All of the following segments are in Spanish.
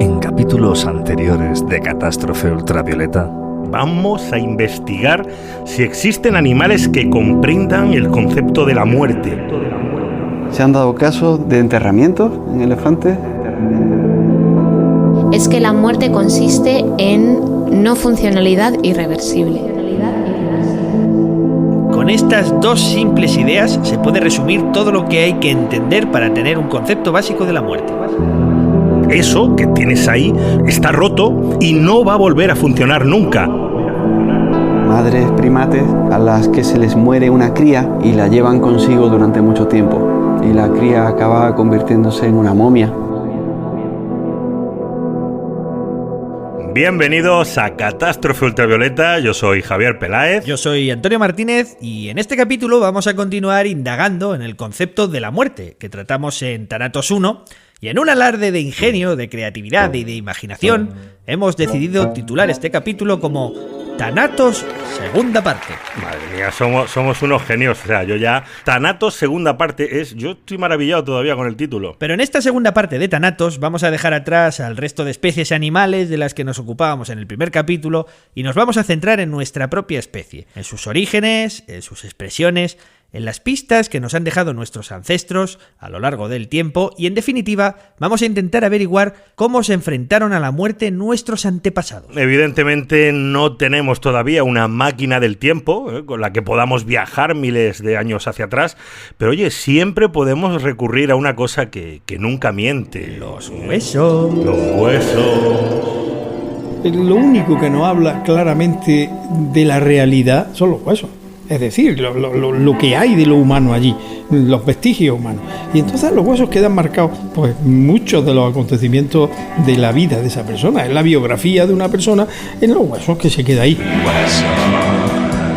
En capítulos anteriores de Catástrofe Ultravioleta, vamos a investigar si existen animales que comprendan el concepto de la muerte. ¿Se han dado casos de enterramientos en elefantes? Es que la muerte consiste en no funcionalidad irreversible. Con estas dos simples ideas se puede resumir todo lo que hay que entender para tener un concepto básico de la muerte. Eso que tienes ahí está roto y no va a volver a funcionar nunca. Madres primates a las que se les muere una cría y la llevan consigo durante mucho tiempo. Y la cría acaba convirtiéndose en una momia. Bienvenidos a Catástrofe Ultravioleta, yo soy Javier Peláez. Yo soy Antonio Martínez y en este capítulo vamos a continuar indagando en el concepto de la muerte que tratamos en Thanatos 1 y en un alarde de ingenio, de creatividad y de imaginación hemos decidido titular este capítulo como Thanatos segunda parte. Madre mía, somos unos genios, o sea, yo ya... Thanatos segunda parte yo estoy maravillado todavía con el título. Pero en esta segunda parte de Thanatos vamos a dejar atrás al resto de especies animales de las que nos ocupábamos en el primer capítulo y nos vamos a centrar en nuestra propia especie, en sus orígenes, en sus expresiones, en las pistas que nos han dejado nuestros ancestros a lo largo del tiempo y, en definitiva, vamos a intentar averiguar cómo se enfrentaron a la muerte nuestros antepasados. Evidentemente no tenemos todavía una máquina del tiempo con la que podamos viajar miles de años hacia atrás, pero oye, siempre podemos recurrir a una cosa que nunca miente. Los huesos. Los huesos. Lo único que nos habla claramente de la realidad son los huesos. Es decir, lo que hay de lo humano allí, los vestigios humanos. Y entonces los huesos quedan marcados, pues muchos de los acontecimientos de la vida de esa persona. Es la biografía de una persona en los huesos que se queda ahí.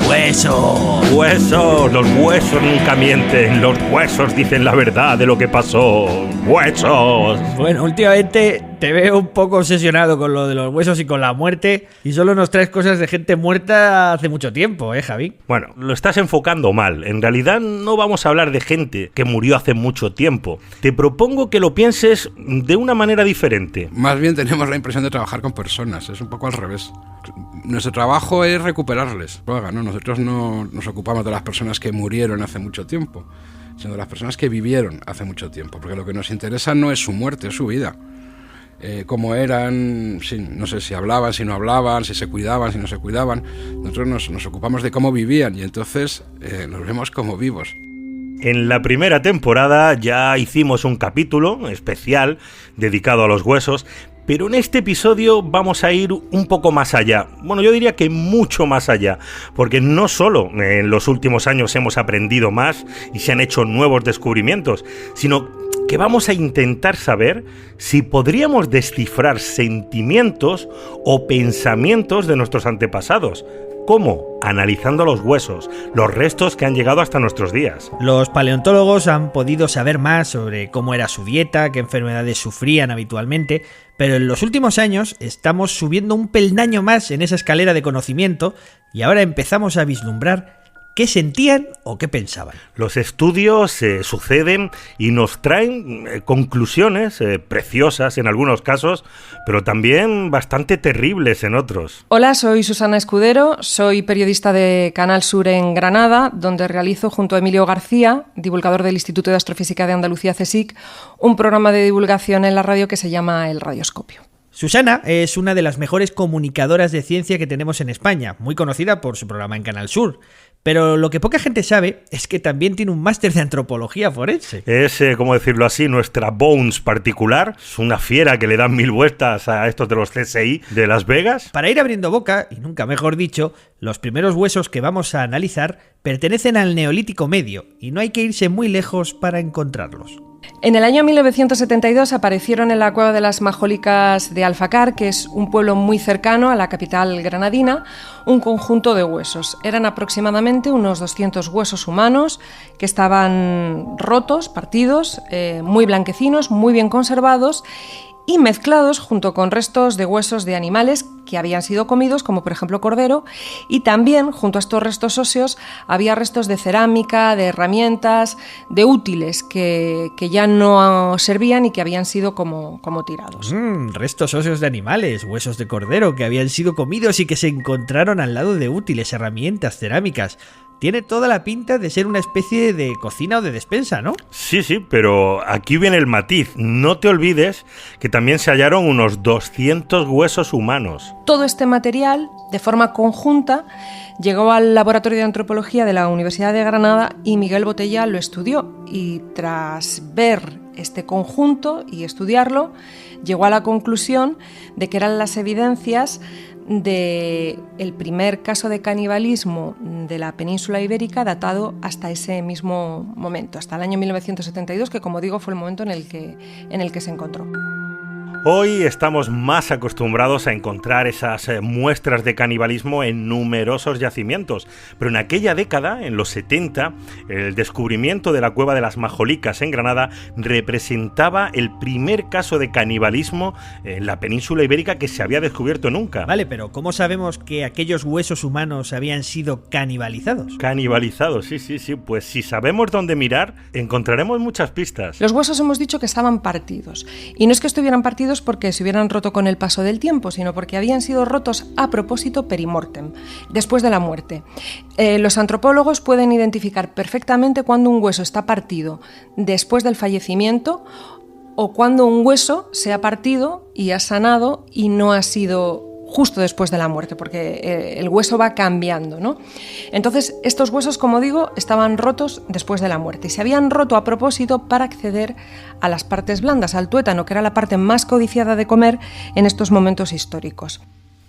Huesos, los huesos nunca mienten, los huesos dicen la verdad de lo que pasó. ¡Huesos! Bueno, últimamente te veo un poco obsesionado con lo de los huesos y con la muerte y solo nos traes cosas de gente muerta hace mucho tiempo, Javi? Bueno, lo estás enfocando mal. En realidad no vamos a hablar de gente que murió hace mucho tiempo. Te propongo que lo pienses de una manera diferente. Más bien tenemos la impresión de trabajar con personas, es un poco al revés. Nuestro trabajo es recuperarles, ¿no? Nosotros no nos ocupamos de las personas que murieron hace mucho tiempo, sino de las personas que vivieron hace mucho tiempo, porque lo que nos interesa no es su muerte, es su vida. Cómo eran, no sé si hablaban, si no hablaban, si se cuidaban, si no se cuidaban. Nosotros nos ocupamos de cómo vivían y entonces los vemos como vivos. En la primera temporada ya hicimos un capítulo especial dedicado a los huesos, pero en este episodio vamos a ir un poco más allá. Bueno, yo diría que mucho más allá, porque no solo en los últimos años hemos aprendido más y se han hecho nuevos descubrimientos, sino que vamos a intentar saber si podríamos descifrar sentimientos o pensamientos de nuestros antepasados. ¿Cómo? Analizando los huesos, los restos que han llegado hasta nuestros días. Los paleontólogos han podido saber más sobre cómo era su dieta, qué enfermedades sufrían habitualmente, pero en los últimos años estamos subiendo un peldaño más en esa escalera de conocimiento y ahora empezamos a vislumbrar qué sentían o qué pensaban. Los estudios suceden y nos traen conclusiones preciosas en algunos casos, pero también bastante terribles en otros. Hola, soy Susana Escudero, soy periodista de Canal Sur en Granada, donde realizo junto a Emilio García, divulgador del Instituto de Astrofísica de Andalucía CSIC, un programa de divulgación en la radio que se llama El Radioscopio. Susana es una de las mejores comunicadoras de ciencia que tenemos en España, muy conocida por su programa en Canal Sur. Pero lo que poca gente sabe es que también tiene un máster de antropología forense. Es, como decirlo así, nuestra Bones particular. Es una fiera que le dan 1000 vueltas a estos de los CSI de Las Vegas. Para ir abriendo boca, y nunca mejor dicho, los primeros huesos que vamos a analizar pertenecen al Neolítico Medio y no hay que irse muy lejos para encontrarlos. En el año 1972 aparecieron en la cueva de las Majólicas de Alfacar, que es un pueblo muy cercano a la capital granadina, un conjunto de huesos. Eran aproximadamente unos 200 huesos humanos que estaban rotos, partidos, muy blanquecinos, muy bien conservados y mezclados junto con restos de huesos de animales que habían sido comidos, como por ejemplo cordero, y también junto a estos restos óseos había restos de cerámica, de herramientas, de útiles que ya no servían y que habían sido como tirados. Restos óseos de animales, huesos de cordero que habían sido comidos y que se encontraron al lado de útiles, herramientas, cerámicas. Tiene toda la pinta de ser una especie de cocina o de despensa, ¿no? Sí, pero aquí viene el matiz. No te olvides que también se hallaron unos 200 huesos humanos. Todo este material, de forma conjunta, llegó al Laboratorio de Antropología de la Universidad de Granada y Miguel Botella lo estudió. Y tras ver este conjunto y estudiarlo, llegó a la conclusión de que eran las evidencias del primer caso de canibalismo de la península ibérica datado hasta ese mismo momento, hasta el año 1972, que como digo fue el momento en el que se encontró. Hoy estamos más acostumbrados a encontrar esas muestras de canibalismo en numerosos yacimientos, pero en aquella década, en los 70, el descubrimiento de la cueva de las Majolicas en Granada representaba el primer caso de canibalismo en la península ibérica que se había descubierto nunca. Vale, pero ¿cómo sabemos que aquellos huesos humanos habían sido canibalizados? Canibalizados, sí, pues si sabemos dónde mirar, encontraremos muchas pistas. Los huesos hemos dicho que estaban partidos, y no es que estuvieran partidos porque se hubieran roto con el paso del tiempo, sino porque habían sido rotos a propósito perimortem, después de la muerte. Los antropólogos pueden identificar perfectamente cuando un hueso está partido después del fallecimiento o cuando un hueso se ha partido y ha sanado y no ha sido justo después de la muerte, porque el hueso va cambiando, ¿no? Entonces, estos huesos, como digo, estaban rotos después de la muerte y se habían roto a propósito para acceder a las partes blandas, al tuétano, que era la parte más codiciada de comer en estos momentos históricos.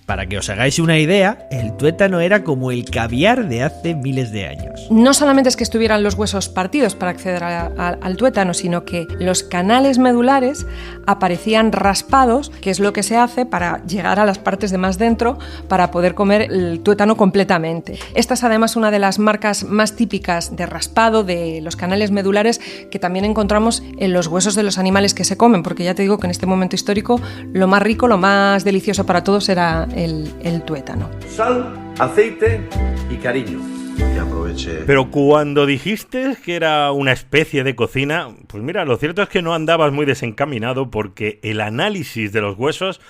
Para que os hagáis una idea, el tuétano era como el caviar de hace miles de años. No solamente es que estuvieran los huesos partidos para acceder al tuétano, sino que los canales medulares aparecían raspados, que es lo que se hace para llegar a las partes de más dentro para poder comer el tuétano completamente. Esta es además una de las marcas más típicas de raspado de los canales medulares que también encontramos en los huesos de los animales que se comen, porque ya te digo que en este momento histórico lo más rico, lo más delicioso para todos era el tuétano. Sal, aceite y cariño. Y aproveche. Pero cuando dijiste que era una especie de cocina, pues mira, lo cierto es que no andabas muy desencaminado, porque el análisis de los huesos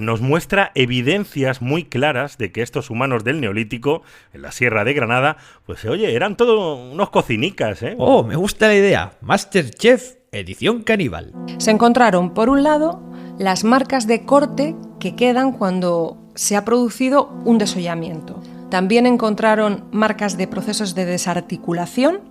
nos muestra evidencias muy claras de que estos humanos del Neolítico, en la Sierra de Granada, pues oye, eran todos unos cocinicas, ¿eh? Oh, me gusta la idea. Masterchef, edición caníbal. Se encontraron, por un lado, las marcas de corte que quedan cuando se ha producido un desollamiento. También encontraron marcas de procesos de desarticulación,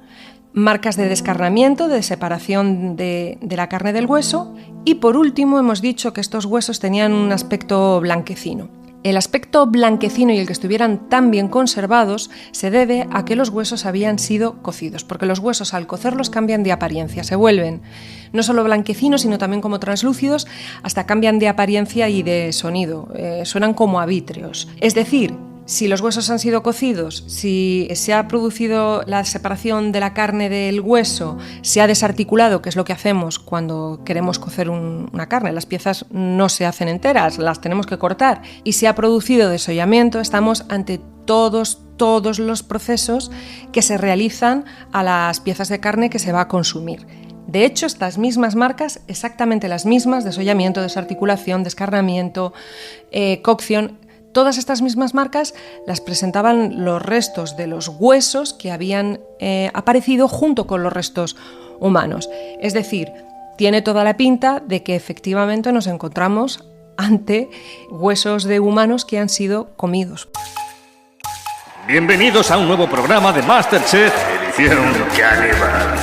marcas de descarnamiento, de separación de la carne del hueso, y por último hemos dicho que estos huesos tenían un aspecto blanquecino. El aspecto blanquecino y el que estuvieran tan bien conservados se debe a que los huesos habían sido cocidos, porque los huesos al cocerlos cambian de apariencia, se vuelven no solo blanquecinos sino también como translúcidos, hasta cambian de apariencia y de sonido, suenan como a vítreos. Es decir, si los huesos han sido cocidos, si se ha producido la separación de la carne del hueso, se ha desarticulado, que es lo que hacemos cuando queremos cocer una carne, las piezas no se hacen enteras, las tenemos que cortar, y se ha producido desollamiento, estamos ante todos los procesos que se realizan a las piezas de carne que se va a consumir. De hecho, estas mismas marcas, exactamente las mismas, desollamiento, desarticulación, descarnamiento, cocción, todas estas mismas marcas las presentaban los restos de los huesos que habían aparecido junto con los restos humanos. Es decir, tiene toda la pinta de que efectivamente nos encontramos ante huesos de humanos que han sido comidos. Bienvenidos a un nuevo programa de Masterchef Edición Caníbal.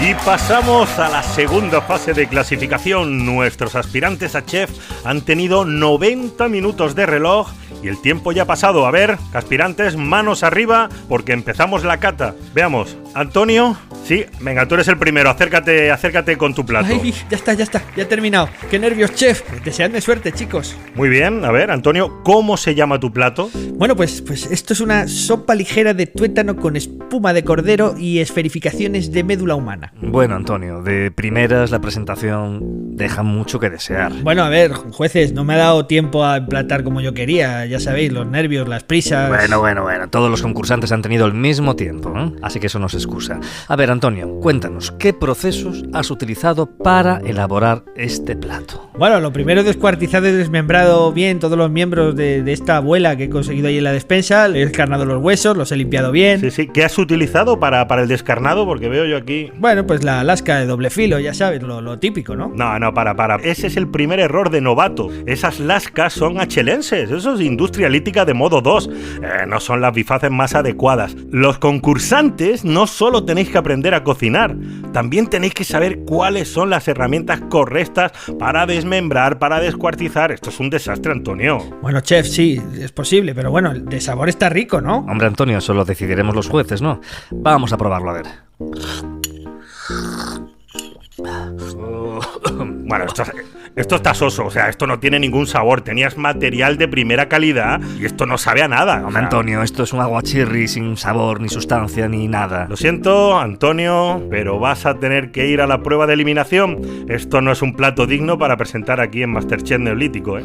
Y pasamos a la segunda fase de clasificación. Nuestros aspirantes a chef han tenido 90 minutos de reloj Y el tiempo ya ha pasado. A ver, aspirantes, manos arriba, porque empezamos la cata. Veamos, Antonio, sí, venga, tú eres el primero, acércate con tu plato. Ay, ya está, ya he terminado. Qué nervios, chef. Deseadme suerte, chicos. Muy bien, a ver, Antonio, ¿cómo se llama tu plato? Bueno, pues esto es una sopa ligera de tuétano con espuma de cordero y esferificaciones de médula humana. Bueno, Antonio, de primeras la presentación deja mucho que desear. Bueno, a ver, jueces, no me ha dado tiempo a emplatar como yo quería. Ya sabéis, los nervios, las prisas... Bueno, todos los concursantes han tenido el mismo tiempo, ¿eh? Así que eso no se excusa. A ver, Antonio, cuéntanos, ¿qué procesos has utilizado para elaborar este plato? Bueno, lo primero, descuartizado y desmembrado bien todos los miembros de esta abuela que he conseguido ahí en la despensa. Le he descarnado los huesos, los he limpiado bien. Sí, ¿qué has utilizado para el descarnado? Porque veo yo aquí... Bueno, pues la lasca de doble filo, ya sabes, lo típico, ¿no? No, para. Ese es el primer error de novato. Esas lascas son achelenses, eso es industria lítica de modo 2. No son las bifaces más adecuadas. Los concursantes no solo tenéis que aprender a cocinar, también tenéis que saber cuáles son las herramientas correctas para desmembrar, para descuartizar. Esto es un desastre, Antonio. Bueno, chef, sí, es posible, pero bueno, el de sabor está rico, ¿no? Hombre, Antonio, eso lo decidiremos los jueces, ¿no? Vamos a probarlo, a ver. Bueno, esto está soso, o sea, esto no tiene ningún sabor. Tenías material de primera calidad y esto no sabe a nada. Hombre, Antonio, esto es un aguachirri sin sabor, ni sustancia, ni nada. Lo siento, Antonio, pero vas a tener que ir a la prueba de eliminación. Esto no es un plato digno para presentar aquí en Masterchef Neolítico, ¿eh?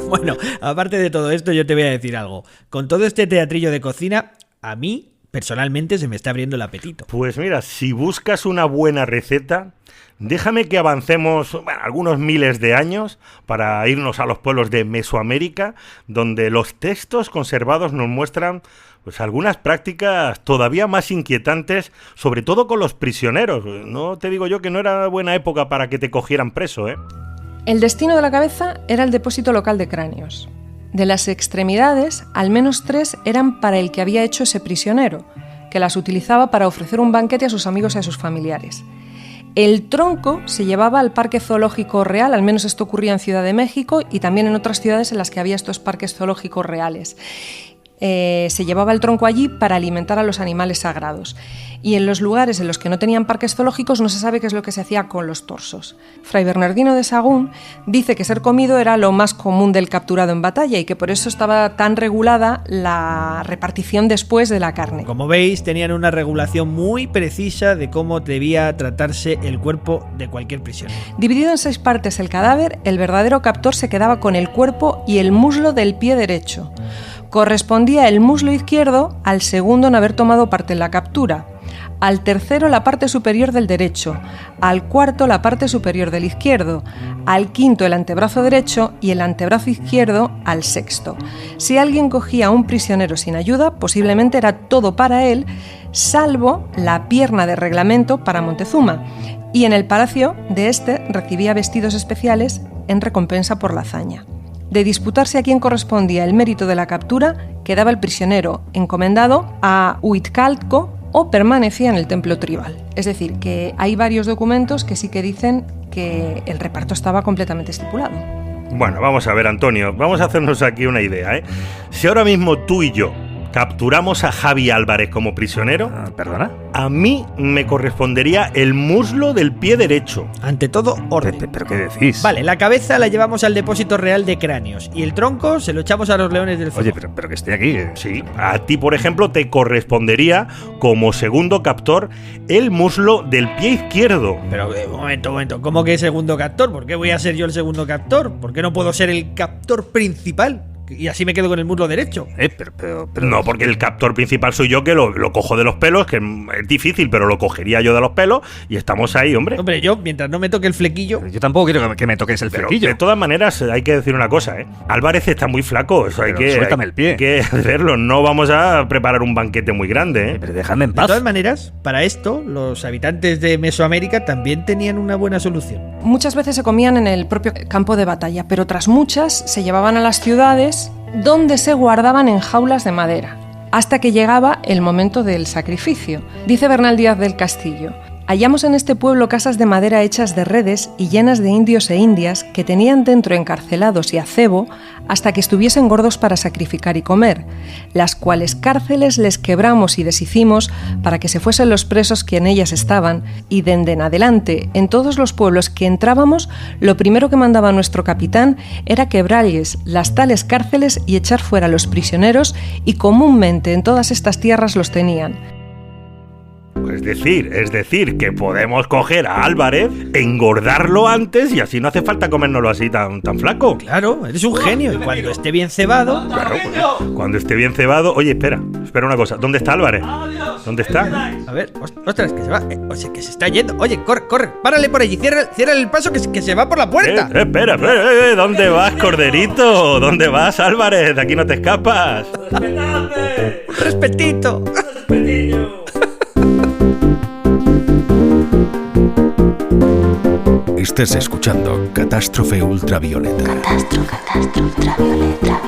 Bueno, aparte de todo esto, yo te voy a decir algo. Con todo este teatrillo de cocina, a mí... personalmente se me está abriendo el apetito. Pues mira, si buscas una buena receta, déjame que avancemos algunos miles de años para irnos a los pueblos de Mesoamérica, donde los textos conservados nos muestran pues algunas prácticas todavía más inquietantes, sobre todo con los prisioneros. No te digo yo que no era buena época para que te cogieran preso, ¿eh? El destino de la cabeza era el depósito local de cráneos. De las extremidades, al menos 3 eran para el que había hecho ese prisionero, que las utilizaba para ofrecer un banquete a sus amigos y a sus familiares. El tronco se llevaba al Parque Zoológico Real, al menos esto ocurría en Ciudad de México y también en otras ciudades en las que había estos parques zoológicos reales. Se llevaba el tronco allí para alimentar a los animales sagrados. Y en los lugares en los que no tenían parques zoológicos no se sabe qué es lo que se hacía con los torsos. Fray Bernardino de Sahagún dice que ser comido era lo más común del capturado en batalla y que por eso estaba tan regulada la repartición después de la carne. Como veis, tenían una regulación muy precisa de cómo debía tratarse el cuerpo de cualquier prisionero. Dividido en 6 partes el cadáver, el verdadero captor se quedaba con el cuerpo y el muslo del pie derecho. Correspondía el muslo izquierdo al segundo en haber tomado parte en la captura, al tercero la parte superior del derecho, al cuarto la parte superior del izquierdo, al quinto el antebrazo derecho y el antebrazo izquierdo al sexto. Si alguien cogía a un prisionero sin ayuda, posiblemente era todo para él, salvo la pierna de reglamento para Montezuma, y en el palacio de este recibía vestidos especiales en recompensa por la hazaña. De disputarse a quién correspondía el mérito de la captura, quedaba el prisionero encomendado a Huitcalco o permanecía en el templo tribal. Es decir, que hay varios documentos que sí que dicen que el reparto estaba completamente estipulado. Bueno, vamos a ver, Antonio, vamos a hacernos aquí una idea, ¿eh? Si ahora mismo tú y yo capturamos a Javi Álvarez como prisionero, ¿Perdona? a mí me correspondería el muslo del pie derecho. Ante todo, orden. ¿Pero qué decís? Vale, la cabeza la llevamos al depósito real de cráneos y el tronco se lo echamos a los leones del fuego. Oye, pero que esté aquí. Sí, a ti, por ejemplo, te correspondería como segundo captor el muslo del pie izquierdo. Pero, momento, ¿cómo que segundo captor? ¿Por qué voy a ser yo el segundo captor? ¿Por qué no puedo ser el captor principal? Y así me quedo con el muslo derecho. Pero No, porque el captor principal soy yo, que lo cojo de los pelos, que es difícil, pero lo cogería yo de los pelos y estamos ahí, hombre. Hombre, yo, mientras no me toque el flequillo... Yo tampoco quiero que me toques el Pero flequillo. de todas maneras, hay que decir una cosa, ¿eh? Álvarez está muy flaco, eso hay suéltame el pie. que hacerlo. No vamos a preparar un banquete muy grande, ¿eh? Pero déjame en De paz. todas maneras, para esto, los habitantes de Mesoamérica también tenían una buena solución. Muchas veces se comían en el propio campo de batalla, pero otras muchas se llevaban a las ciudades donde se guardaban en jaulas de madera, hasta que llegaba el momento del sacrificio. Dice Bernal Díaz del Castillo: Hallamos en este pueblo casas de madera hechas de redes y llenas de indios e indias que tenían dentro encarcelados y a cebo hasta que estuviesen gordos para sacrificar y comer, las cuales cárceles les quebramos y deshicimos para que se fuesen los presos que en ellas estaban, y dende en adelante, en todos los pueblos que entrábamos, lo primero que mandaba nuestro capitán era quebrarles las tales cárceles y echar fuera a los prisioneros, y comúnmente en todas estas tierras los tenían. Es decir, que podemos coger a Álvarez, engordarlo antes y así no hace falta comérnoslo así tan flaco. Claro, eres un genio. Y cuando esté bien cebado... Claro, cuando esté bien cebado... Oye, espera una cosa. ¿Dónde está Álvarez? ¿Dónde está? A ver, ostras, que se va. Oye, que se está yendo. Oye, corre, párale por allí. Cierra el paso que se va por la puerta. Espera. ¿Dónde vas, corderito? ¿Dónde vas, Álvarez? De aquí no te escapas. Un respetito. Estás escuchando Catástrofe Ultravioleta. Catástrofe Ultravioleta.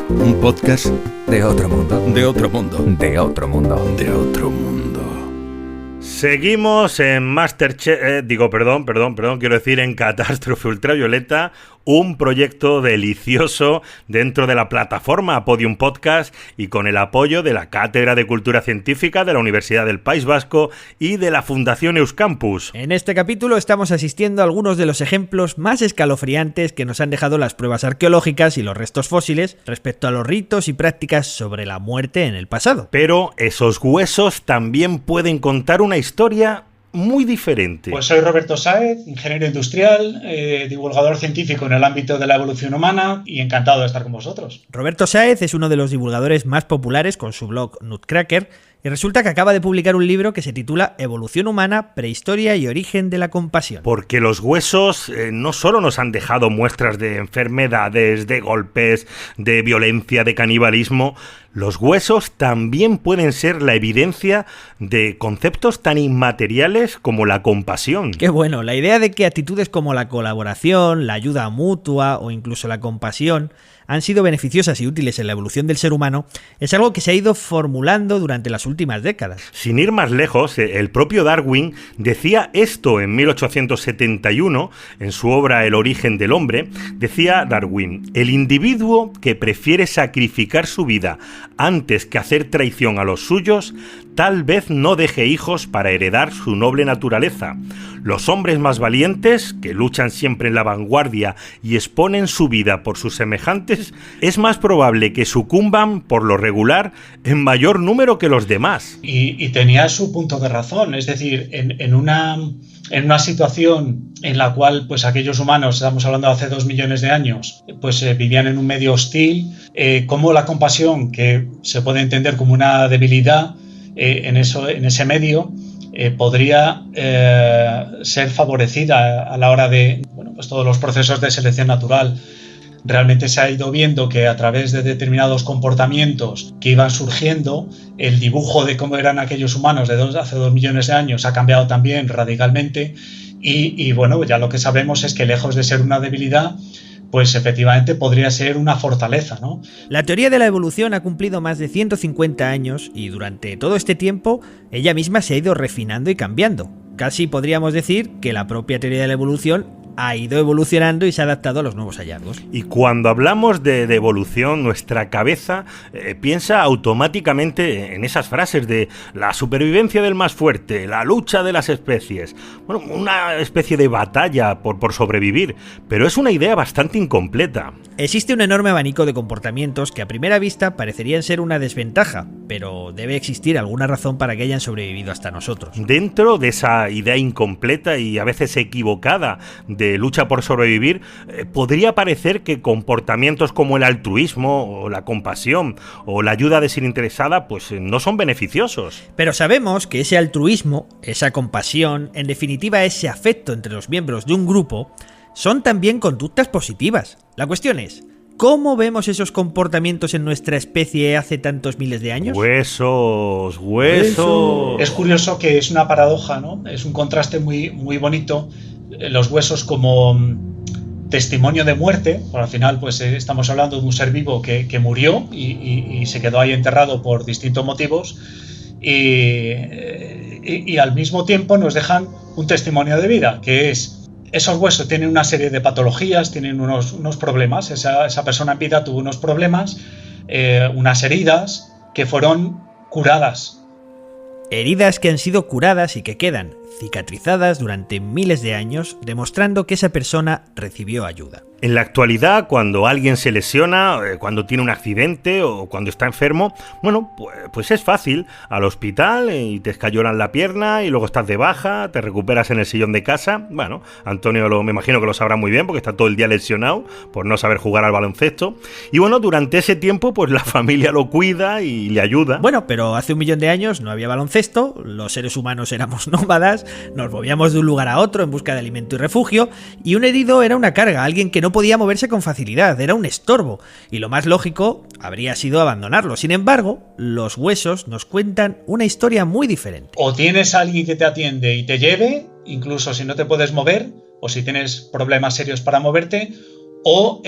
Un podcast De otro mundo. de otro mundo. De otro mundo. De otro mundo. Seguimos en Masterchef, quiero decir en Catástrofe Ultravioleta, un proyecto delicioso dentro de la plataforma Podium Podcast y con el apoyo de la Cátedra de Cultura Científica de la Universidad del País Vasco y de la Fundación Euskampus. En este capítulo estamos asistiendo a algunos de los ejemplos más escalofriantes que nos han dejado las pruebas arqueológicas y los restos fósiles respecto a los ritos y prácticas sobre la muerte en el pasado. Pero esos huesos también pueden contar una historia muy diferente. Pues soy Roberto Sáez, ingeniero industrial, divulgador científico en el ámbito de la evolución humana y encantado de estar con vosotros. Roberto Sáez es uno de los divulgadores más populares con su blog Nutcracker y resulta que acaba de publicar un libro que se titula Evolución humana, prehistoria y origen de la compasión. Porque los huesos no solo nos han dejado muestras de enfermedades, de golpes, de violencia, de canibalismo, los huesos también pueden ser la evidencia de conceptos tan inmateriales como la compasión. Qué bueno, la idea de que actitudes como la colaboración, la ayuda mutua o incluso la compasión han sido beneficiosas y útiles en la evolución del ser humano es algo que se ha ido formulando durante las últimas décadas. Sin ir más lejos, el propio Darwin decía esto en 1871 en su obra El origen del hombre. Decía Darwin: el individuo que prefiere sacrificar su vida antes que hacer traición a los suyos, tal vez no deje hijos para heredar su noble naturaleza. Los hombres más valientes, que luchan siempre en la vanguardia y exponen su vida por sus semejantes, es más probable que sucumban, por lo regular, en mayor número que los demás. Y tenía su punto de razón, es decir, en una situación en la cual pues aquellos humanos, estamos hablando de hace 2 millones de años, pues vivían en un medio hostil, como la compasión, que se puede entender como una debilidad en ese medio, podría ser favorecida a la hora de pues todos los procesos de selección natural. Realmente se ha ido viendo que a través de determinados comportamientos que iban surgiendo, el dibujo de cómo eran aquellos humanos de hace 2 millones de años ha cambiado también radicalmente y bueno, ya lo que sabemos es que lejos de ser una debilidad, pues efectivamente podría ser una fortaleza, ¿no? La teoría de la evolución ha cumplido más de 150 años y durante todo este tiempo ella misma se ha ido refinando y cambiando. Casi podríamos decir que la propia teoría de la evolución ha ido evolucionando y se ha adaptado a los nuevos hallazgos. Y cuando hablamos de evolución, nuestra cabeza piensa automáticamente en esas frases de la supervivencia del más fuerte, la lucha de las especies. Bueno, una especie de batalla por sobrevivir, pero es una idea bastante incompleta. Existe un enorme abanico de comportamientos que a primera vista parecerían ser una desventaja, pero debe existir alguna razón para que hayan sobrevivido hasta nosotros. Dentro de esa idea incompleta y a veces equivocada de lucha por sobrevivir, podría parecer que comportamientos como el altruismo o la compasión o la ayuda desinteresada pues no son beneficiosos. Pero sabemos que ese altruismo, esa compasión, en definitiva ese afecto entre los miembros de un grupo, son también conductas positivas. La cuestión es, ¿cómo vemos esos comportamientos en nuestra especie hace tantos miles de años? Huesos. Es curioso que es una paradoja, ¿no? Es un contraste muy, muy bonito. Los huesos como testimonio de muerte, al final pues estamos hablando de un ser vivo que murió y se quedó ahí enterrado por distintos motivos y y al mismo tiempo nos dejan un testimonio de vida, que es, esos huesos tienen una serie de patologías, tienen unos problemas, esa persona en vida tuvo unos problemas, unas heridas que fueron curadas. Heridas que han sido curadas y que quedan cicatrizadas durante miles de años, demostrando que esa persona recibió ayuda. En la actualidad, cuando alguien se lesiona, cuando tiene un accidente o cuando está enfermo, bueno, pues es fácil, al hospital y te escayolan la pierna y luego estás de baja, te recuperas en el sillón de casa. Bueno, Antonio me imagino que lo sabrá muy bien porque está todo el día lesionado por no saber jugar al baloncesto. Y bueno, durante ese tiempo, pues la familia lo cuida y le ayuda. Bueno, pero hace 1 millón de años no había baloncesto, los seres humanos éramos nómadas, nos movíamos de un lugar a otro en busca de alimento y refugio, y un herido era una carga, alguien que no podía moverse con facilidad, era un estorbo, y lo más lógico habría sido abandonarlo. Sin embargo, los huesos nos cuentan una historia muy diferente. O tienes a alguien que te atiende y te lleve, incluso si no te puedes mover, o si tienes problemas serios para moverte, o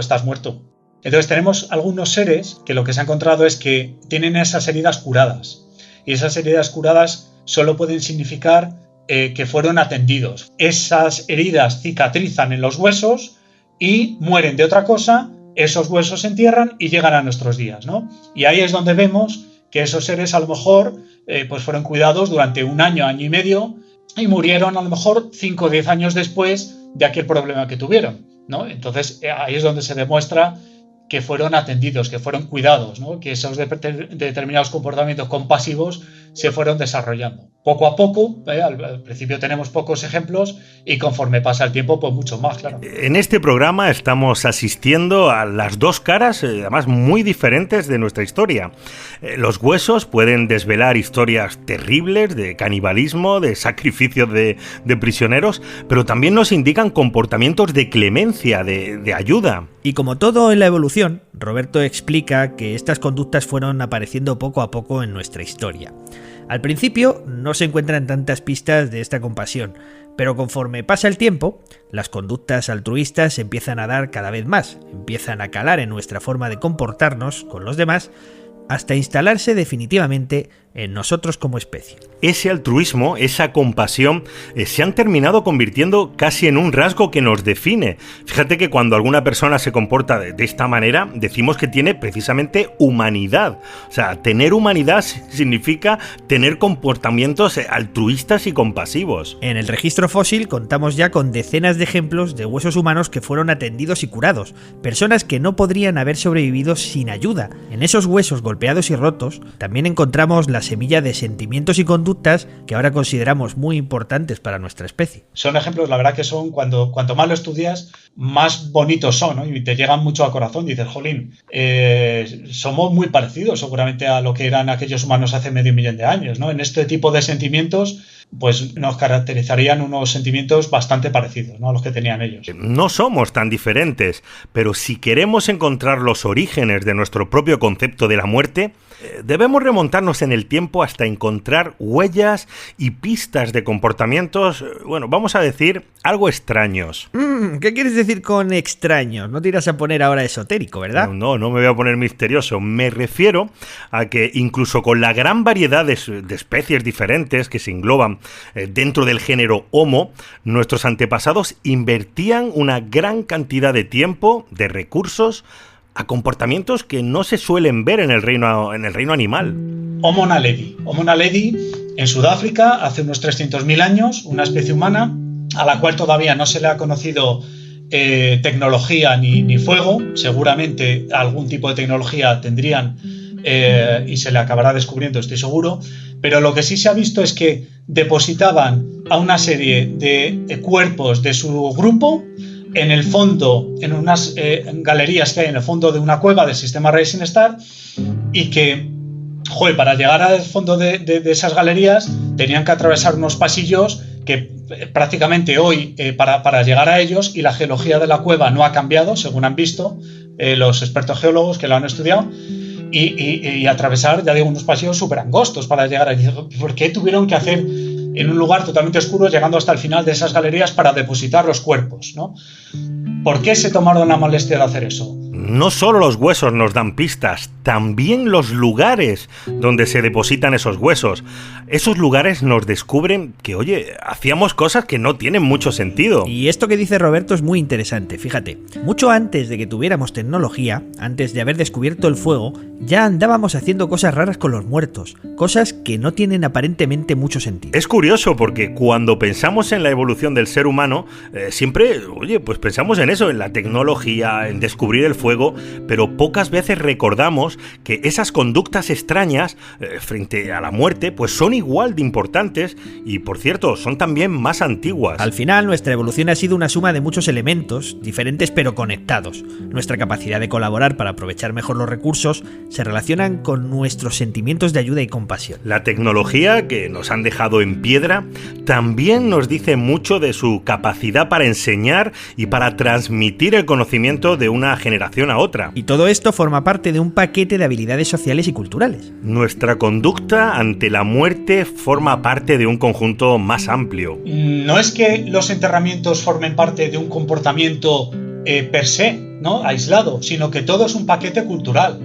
estás muerto. Entonces tenemos algunos seres que lo que se ha encontrado es que tienen esas heridas curadas, y esas heridas curadas solo pueden significar que fueron atendidos. Esas heridas cicatrizan en los huesos y mueren de otra cosa, esos huesos se entierran y llegan a nuestros días, ¿no? Y ahí es donde vemos que esos seres a lo mejor pues fueron cuidados durante 1 año, año y medio, y murieron a lo mejor 5 o 10 años después de aquel problema que tuvieron, ¿no? Entonces ahí es donde se demuestra que fueron atendidos, que fueron cuidados, ¿no? Que esos determinados comportamientos compasivos se fueron desarrollando. Poco a poco, al principio tenemos pocos ejemplos y conforme pasa el tiempo, pues mucho más, claro. En este programa estamos asistiendo a las 2 caras, además muy diferentes de nuestra historia. Los huesos pueden desvelar historias terribles de canibalismo, de sacrificios de prisioneros, pero también nos indican comportamientos de clemencia, de ayuda. Y como todo en la evolución, Roberto explica que estas conductas fueron apareciendo poco a poco en nuestra historia. Al principio no se encuentran tantas pistas de esta compasión, pero conforme pasa el tiempo, las conductas altruistas se empiezan a dar cada vez más, empiezan a calar en nuestra forma de comportarnos con los demás, hasta instalarse definitivamente en nosotros como especie. Ese altruismo, esa compasión, se han terminado convirtiendo casi en un rasgo que nos define. Fíjate que cuando alguna persona se comporta de esta manera, decimos que tiene precisamente humanidad. O sea, tener humanidad significa tener comportamientos altruistas y compasivos. En el registro fósil contamos ya con decenas de ejemplos de huesos humanos que fueron atendidos y curados, personas que no podrían haber sobrevivido sin ayuda. En esos huesos golpeados y rotos también encontramos la semilla de sentimientos y conductas que ahora consideramos muy importantes para nuestra especie. Son ejemplos, la verdad que son, cuanto más lo estudias, más bonitos son, ¿no? Y te llegan mucho al corazón. Dices, jolín, somos muy parecidos seguramente a lo que eran aquellos humanos hace 500 000 de años, ¿no? En este tipo de sentimientos, pues nos caracterizarían unos sentimientos bastante parecidos, ¿no? A los que tenían ellos. No somos tan diferentes, pero si queremos encontrar los orígenes de nuestro propio concepto de la muerte, debemos remontarnos en el tiempo hasta encontrar huellas y pistas de comportamientos, bueno, vamos a decir, algo extraños. ¿Qué quieres decir con extraños? No te irás a poner ahora esotérico, ¿verdad? No me voy a poner misterioso. Me refiero a que incluso con la gran variedad de especies diferentes que se engloban dentro del género Homo, nuestros antepasados invertían una gran cantidad de tiempo, de recursos, a comportamientos que no se suelen ver en el reino animal. Homo naledi. Homo naledi en Sudáfrica hace unos 300.000 años, una especie humana a la cual todavía no se le ha conocido tecnología ni fuego. Seguramente algún tipo de tecnología tendrían y se le acabará descubriendo, estoy seguro. Pero lo que sí se ha visto es que depositaban a una serie de cuerpos de su grupo en el fondo, en unas galerías que hay en el fondo de una cueva del sistema Rising Star, y que, para llegar al fondo de esas galerías tenían que atravesar unos pasillos que prácticamente hoy, para llegar a ellos, y la geología de la cueva no ha cambiado, según han visto los expertos geólogos que lo han estudiado, y atravesar, ya digo, unos pasillos súper angostos para llegar allí. ¿Por qué tuvieron que hacer en un lugar totalmente oscuro, llegando hasta el final de esas galerías para depositar los cuerpos, ¿no? ¿Por qué se tomaron la molestia de hacer eso? No solo los huesos nos dan pistas, también los lugares donde se depositan esos huesos. Esos lugares nos descubren que, oye, hacíamos cosas que no tienen mucho sentido. Y esto que dice Roberto es muy interesante, fíjate. Mucho antes de que tuviéramos tecnología, antes de haber descubierto el fuego, ya andábamos haciendo cosas raras con los muertos, cosas que no tienen aparentemente mucho sentido. Es curioso porque cuando pensamos en la evolución del ser humano, siempre, oye, pues pensamos en eso, en la tecnología, en descubrir el fuego, pero pocas veces recordamos que esas conductas extrañas frente a la muerte pues son igual de importantes y, por cierto, son también más antiguas. Al final, nuestra evolución ha sido una suma de muchos elementos, diferentes pero conectados. Nuestra capacidad de colaborar para aprovechar mejor los recursos se relacionan con nuestros sentimientos de ayuda y compasión. La tecnología que nos han dejado en piedra también nos dice mucho de su capacidad para enseñar y para transmitir el conocimiento de una generación a otra. Y todo esto forma parte de un paquete de habilidades sociales y culturales. Nuestra conducta ante la muerte forma parte de un conjunto más amplio. No es que los enterramientos formen parte de un comportamiento per se, ¿no?, aislado, sino que todo es un paquete cultural.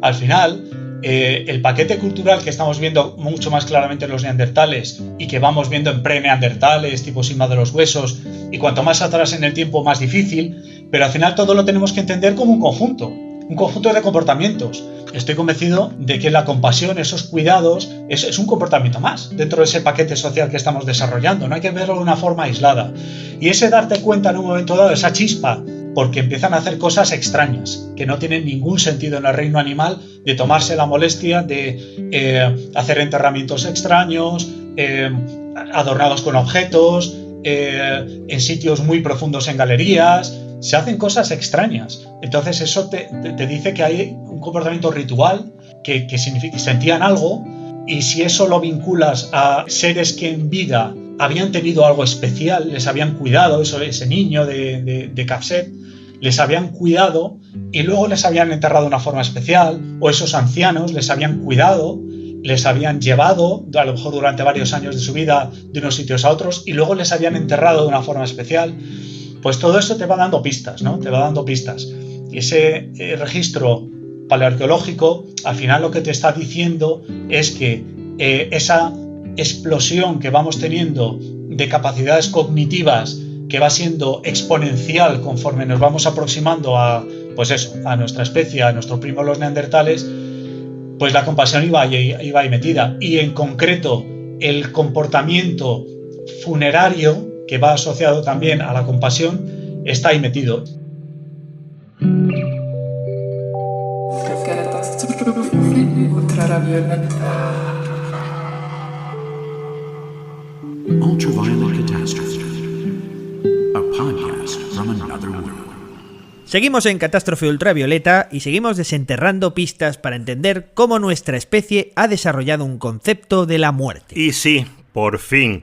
Al final, el paquete cultural que estamos viendo mucho más claramente en los neandertales y que vamos viendo en pre-neandertales, tipo Sima de los huesos, y cuanto más atrás en el tiempo más difícil, pero al final todo lo tenemos que entender como un conjunto de comportamientos. Estoy convencido de que la compasión, esos cuidados, es un comportamiento más dentro de ese paquete social que estamos desarrollando. No hay que verlo de una forma aislada. Y ese darte cuenta en un momento dado, esa chispa, porque empiezan a hacer cosas extrañas, que no tienen ningún sentido en el reino animal, de tomarse la molestia de hacer enterramientos extraños, adornados con objetos, en sitios muy profundos en galerías. Se hacen cosas extrañas. Entonces eso te dice que hay un comportamiento ritual que significa que sentían algo, y si eso lo vinculas a seres que en vida habían tenido algo especial, les habían cuidado, ese niño de Capset, les habían cuidado y luego les habían enterrado de una forma especial, o esos ancianos les habían cuidado, les habían llevado, a lo mejor durante varios años de su vida, de unos sitios a otros, y luego les habían enterrado de una forma especial. Pues todo eso te va dando pistas, ¿no? Te va dando pistas. Y ese registro paleoarqueológico, al final lo que te está diciendo es que esa explosión que vamos teniendo de capacidades cognitivas, que va siendo exponencial conforme nos vamos aproximando a nuestra especie, a nuestro primo los neandertales, pues la compasión iba ahí metida. Y en concreto, el comportamiento funerario, que va asociado también a la compasión, está ahí metido. Ultraviolet Catastrophe, a podcast from another world. Seguimos en Catástrofe Ultravioleta y seguimos desenterrando pistas para entender cómo nuestra especie ha desarrollado un concepto de la muerte. Y sí, por fin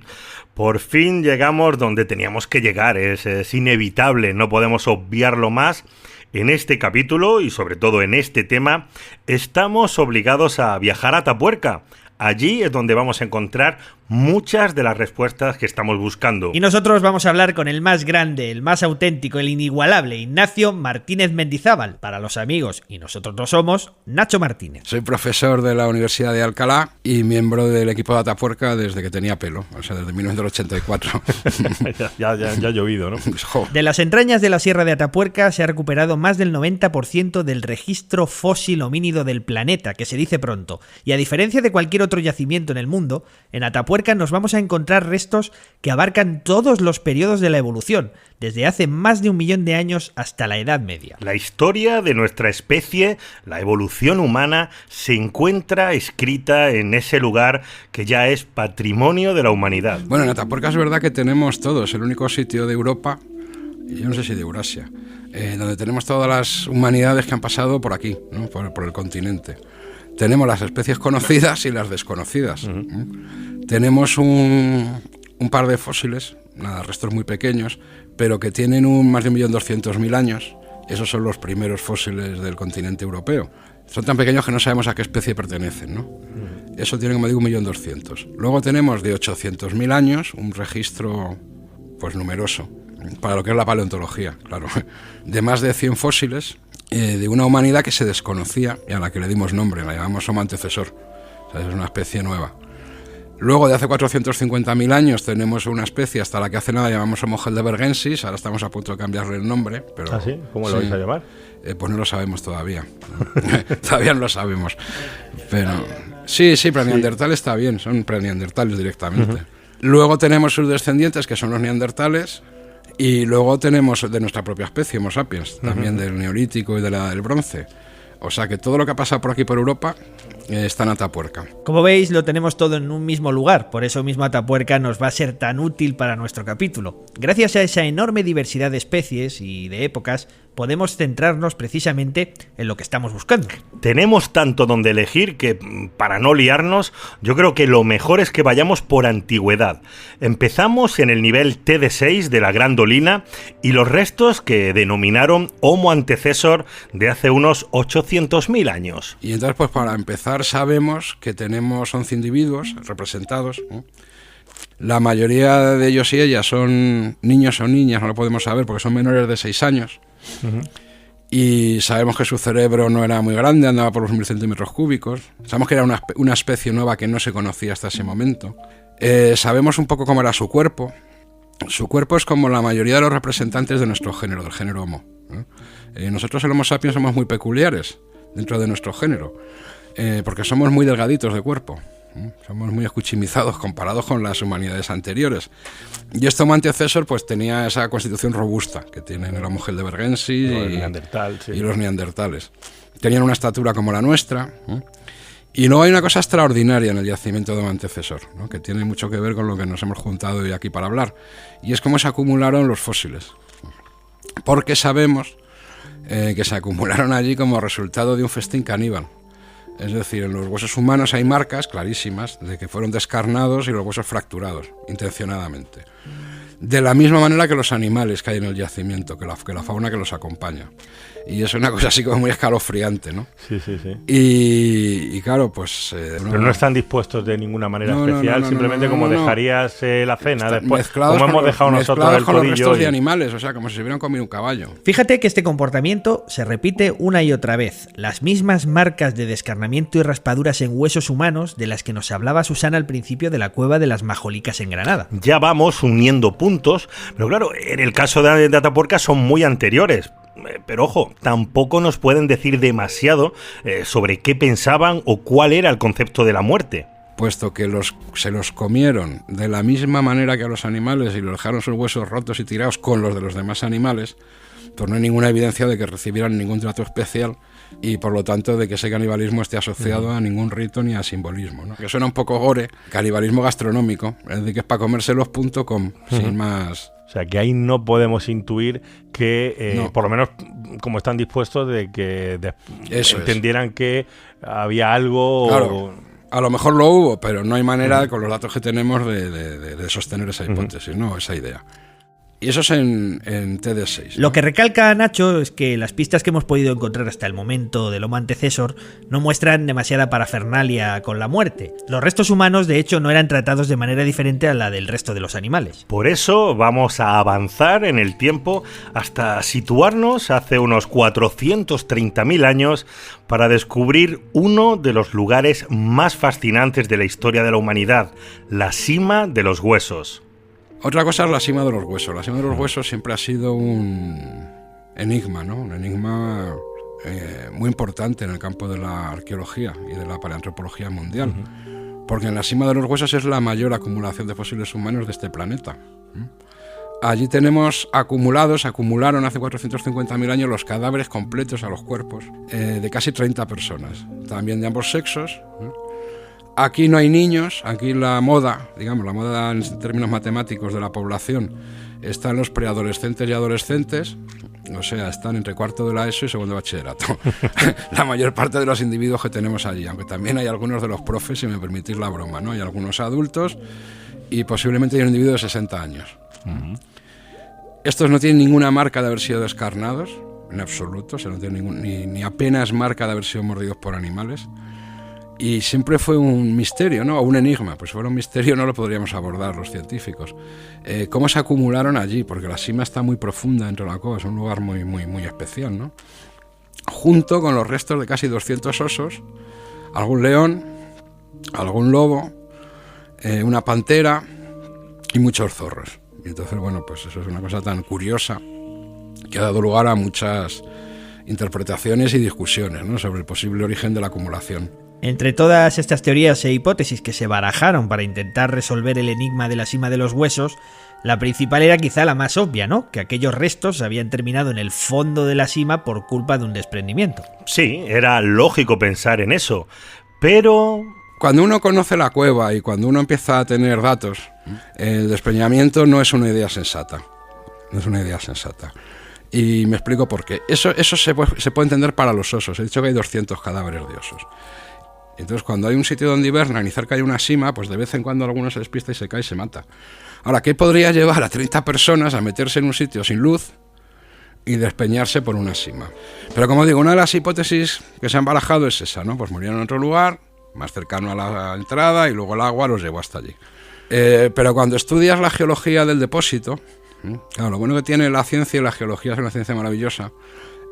llegamos donde teníamos que llegar, es inevitable, no podemos obviarlo más. En este capítulo, y sobre todo en este tema, estamos obligados a viajar a Atapuerca. Allí es donde vamos a encontrar muchas de las respuestas que estamos buscando. Y nosotros vamos a hablar con el más grande, el más auténtico, el inigualable Ignacio Martínez Mendizábal. Para los amigos, y nosotros lo somos, Nacho Martínez. Soy profesor de la Universidad de Alcalá y miembro del equipo de Atapuerca desde que tenía pelo, o sea, desde 1984. ya ha llovido, ¿no? De las entrañas de la Sierra de Atapuerca se ha recuperado más del 90% del registro fósil homínido del planeta, que se dice pronto. Y a diferencia de cualquier otro yacimiento en el mundo, en Atapuerca nos vamos a encontrar restos que abarcan todos los periodos de la evolución, desde hace más de 1 millón de años hasta la Edad Media. La historia de nuestra especie, la evolución humana, se encuentra escrita en ese lugar que ya es patrimonio de la humanidad. Bueno, en Atapuerca es verdad que tenemos todo, es el único sitio de Europa, y yo no sé si de Eurasia, donde tenemos todas las humanidades que han pasado por aquí, ¿no? por el continente. Tenemos las especies conocidas y las desconocidas. Tenemos un par de fósiles, restos muy pequeños, pero que tienen más de 1.200.000 años. Esos son los primeros fósiles del continente europeo. Son tan pequeños que no sabemos a qué especie pertenecen, ¿no? Eso tiene, como digo, 1.200.000. Luego tenemos de 800.000 años un registro pues numeroso. para lo que es la paleontología, claro, de más de 100 fósiles de una humanidad que se desconocía y a la que le dimos nombre, la llamamos Homo antecesor, o sea, es una especie nueva. Luego, de hace 450.000 años, tenemos una especie hasta la que hace nada llamamos Homo heidelbergensis, ahora estamos a punto de cambiarle el nombre. Pero, ¿ah, sí? ¿Cómo lo vais a llamar? Pues no lo sabemos todavía, todavía no lo sabemos, pero sí, preneandertal está bien, son preneandertales directamente. Luego tenemos sus descendientes, que son los neandertales, y luego tenemos de nuestra propia especie, Homo sapiens, también del Neolítico y de la del Bronce. O sea que todo lo que ha pasado por aquí por Europa está en Atapuerca. Como veis, lo tenemos todo en un mismo lugar, por eso mismo Atapuerca nos va a ser tan útil para nuestro capítulo. Gracias a esa enorme diversidad de especies y de épocas, podemos centrarnos precisamente en lo que estamos buscando. Tenemos tanto donde elegir que, para no liarnos, yo creo que lo mejor es que vayamos por antigüedad. Empezamos en el nivel TD6 de la Gran Dolina y los restos que denominaron Homo antecesor de hace unos 800.000 años. Y entonces, pues para empezar, sabemos que tenemos 11 individuos representados, ¿no? La mayoría de ellos y ellas son niños o niñas, no lo podemos saber porque son menores de 6 años. Y sabemos que su cerebro no era muy grande, andaba por los 1000 centímetros cúbicos. Sabemos que era una especie nueva que no se conocía hasta ese momento. Sabemos un poco cómo era su cuerpo. Su cuerpo es como la mayoría de los representantes de nuestro género, del género Homo, ¿no? Nosotros el Homo sapiens somos muy peculiares dentro de nuestro género, porque somos muy delgaditos de cuerpo. Somos muy escuchimizados comparados con las humanidades anteriores. Y este Homo antecesor pues tenía esa constitución robusta que tienen el Homo heidelbergensis y los neandertales. Tenían una estatura como la nuestra. Y luego hay una cosa extraordinaria en el yacimiento de Homo antecesor, ¿no? Que tiene mucho que ver con lo que nos hemos juntado hoy aquí para hablar. Y es cómo se acumularon los fósiles. Porque sabemos que se acumularon allí como resultado de un festín caníbal. Es decir, en los huesos humanos hay marcas clarísimas de que fueron descarnados y los huesos fracturados, intencionadamente. De la misma manera que los animales que hay en el yacimiento, que la fauna que los acompaña. Y es una cosa así como muy escalofriante, ¿no? Sí. Y claro, pues... Pero no están dispuestos de ninguna manera especial, simplemente como dejarías la cena después, como hemos dejado nosotros el con los restos codillo de animales, o sea, como si se hubieran comido un caballo. Fíjate que este comportamiento se repite una y otra vez. Las mismas marcas de descarnamiento y raspaduras en huesos humanos de las que nos hablaba Susana al principio de la cueva de las Majolicas en Granada. Ya vamos uniendo puntos, pero claro, en el caso de Atapuerca son muy anteriores. Pero ojo, tampoco nos pueden decir demasiado sobre qué pensaban o cuál era el concepto de la muerte. Puesto que se los comieron de la misma manera que a los animales y los dejaron sus huesos rotos y tirados con los de los demás animales, pues no hay ninguna evidencia de que recibieran ningún trato especial y por lo tanto de que ese canibalismo esté asociado a ningún rito ni a simbolismo, ¿no? Que suena un poco gore, canibalismo gastronómico, es decir, que es para comérselos.com, sin más... O sea, que ahí no podemos intuir que, no. Por lo menos como están dispuestos, de que entendieran que había algo... Claro, a lo mejor lo hubo, pero no hay manera, con los datos que tenemos, de sostener esa hipótesis, ¿no? Esa idea. Y eso es en TD6, ¿no? Lo que recalca Nacho es que las pistas que hemos podido encontrar hasta el momento del Homo antecesor no muestran demasiada parafernalia con la muerte. Los restos humanos, de hecho, no eran tratados de manera diferente a la del resto de los animales. Por eso vamos a avanzar en el tiempo hasta situarnos hace unos 430.000 años para descubrir uno de los lugares más fascinantes de la historia de la humanidad, la cima de los huesos. Otra cosa es la cima de los huesos. La cima de los huesos siempre ha sido un enigma, ¿no? Un enigma muy importante en el campo de la arqueología y de la paleoantropología mundial. Porque en la cima de los huesos es la mayor acumulación de fósiles humanos de este planeta. Allí tenemos acumularon hace 450.000 años los cadáveres completos a los cuerpos de casi 30 personas, también de ambos sexos. Aquí no hay niños, aquí la moda, digamos, la moda en términos matemáticos de la población, está en los preadolescentes y adolescentes, o sea, están entre cuarto de la ESO y segundo de bachillerato. La mayor parte de los individuos que tenemos allí, aunque también hay algunos de los profes, si me permitís la broma, ¿no? Hay algunos adultos y posiblemente hay un individuo de 60 años. Estos no tienen ninguna marca de haber sido descarnados, en absoluto, o sea, no tienen ni apenas marca de haber sido mordidos por animales. Y siempre fue un misterio, ¿no? O un enigma. Pues si fuera un misterio no lo podríamos abordar los científicos. ¿Cómo se acumularon allí? Porque la sima está muy profunda dentro de la cueva, es un lugar muy, muy, muy especial, ¿no? Junto con los restos de casi 200 osos, algún león, algún lobo, una pantera y muchos zorros. Y entonces, bueno, pues eso es una cosa tan curiosa que ha dado lugar a muchas interpretaciones y discusiones, ¿no?, sobre el posible origen de la acumulación. Entre todas estas teorías e hipótesis que se barajaron para intentar resolver el enigma de la sima de los huesos, la principal era quizá la más obvia, ¿no? Que aquellos restos habían terminado en el fondo de la sima por culpa de un desprendimiento. Sí, era lógico pensar en eso, pero... Cuando uno conoce la cueva y cuando uno empieza a tener datos, el desprendimiento no es una idea sensata. No es una idea sensata. Y me explico por qué. Eso se puede entender para los osos. He dicho que hay 200 cadáveres de osos. Entonces, cuando hay un sitio donde hibernan y cerca hay una sima, pues de vez en cuando alguno se despista y se cae y se mata. Ahora, ¿qué podría llevar a 30 personas a meterse en un sitio sin luz y despeñarse por una sima? Pero como digo, una de las hipótesis que se han barajado es esa, ¿no? Pues murieron en otro lugar, más cercano a la entrada, y luego el agua los llevó hasta allí. Pero cuando estudias la geología del depósito, claro, lo bueno que tiene la ciencia, y la geología es una ciencia maravillosa,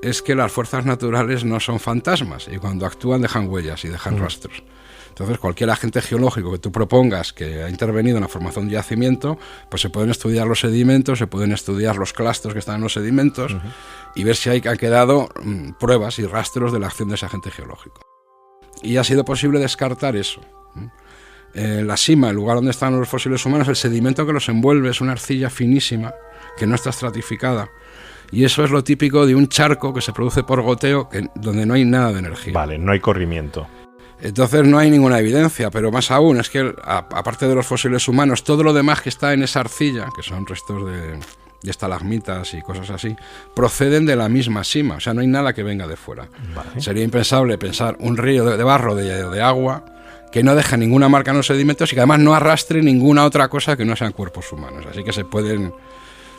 es que las fuerzas naturales no son fantasmas, y cuando actúan dejan huellas y dejan rastros. Entonces, cualquier agente geológico que tú propongas que ha intervenido en la formación de un yacimiento, pues se pueden estudiar los sedimentos, se pueden estudiar los clastros que están en los sedimentos y ver si han quedado pruebas y rastros de la acción de ese agente geológico. Y ha sido posible descartar eso. La sima, el lugar donde están los fósiles humanos, el sedimento que los envuelve es una arcilla finísima que no está estratificada. Y eso es lo típico de un charco que se produce por goteo, donde no hay nada de energía. Vale, no hay corrimiento. Entonces no hay ninguna evidencia, pero más aún es que, aparte de los fósiles humanos, todo lo demás que está en esa arcilla, que son restos de estalagmitas y cosas así, proceden de la misma sima. O sea, no hay nada que venga de fuera. Vale. Sería impensable pensar un río de barro, de agua, que no deja ninguna marca en los sedimentos y que además no arrastre ninguna otra cosa que no sean cuerpos humanos. Así que se pueden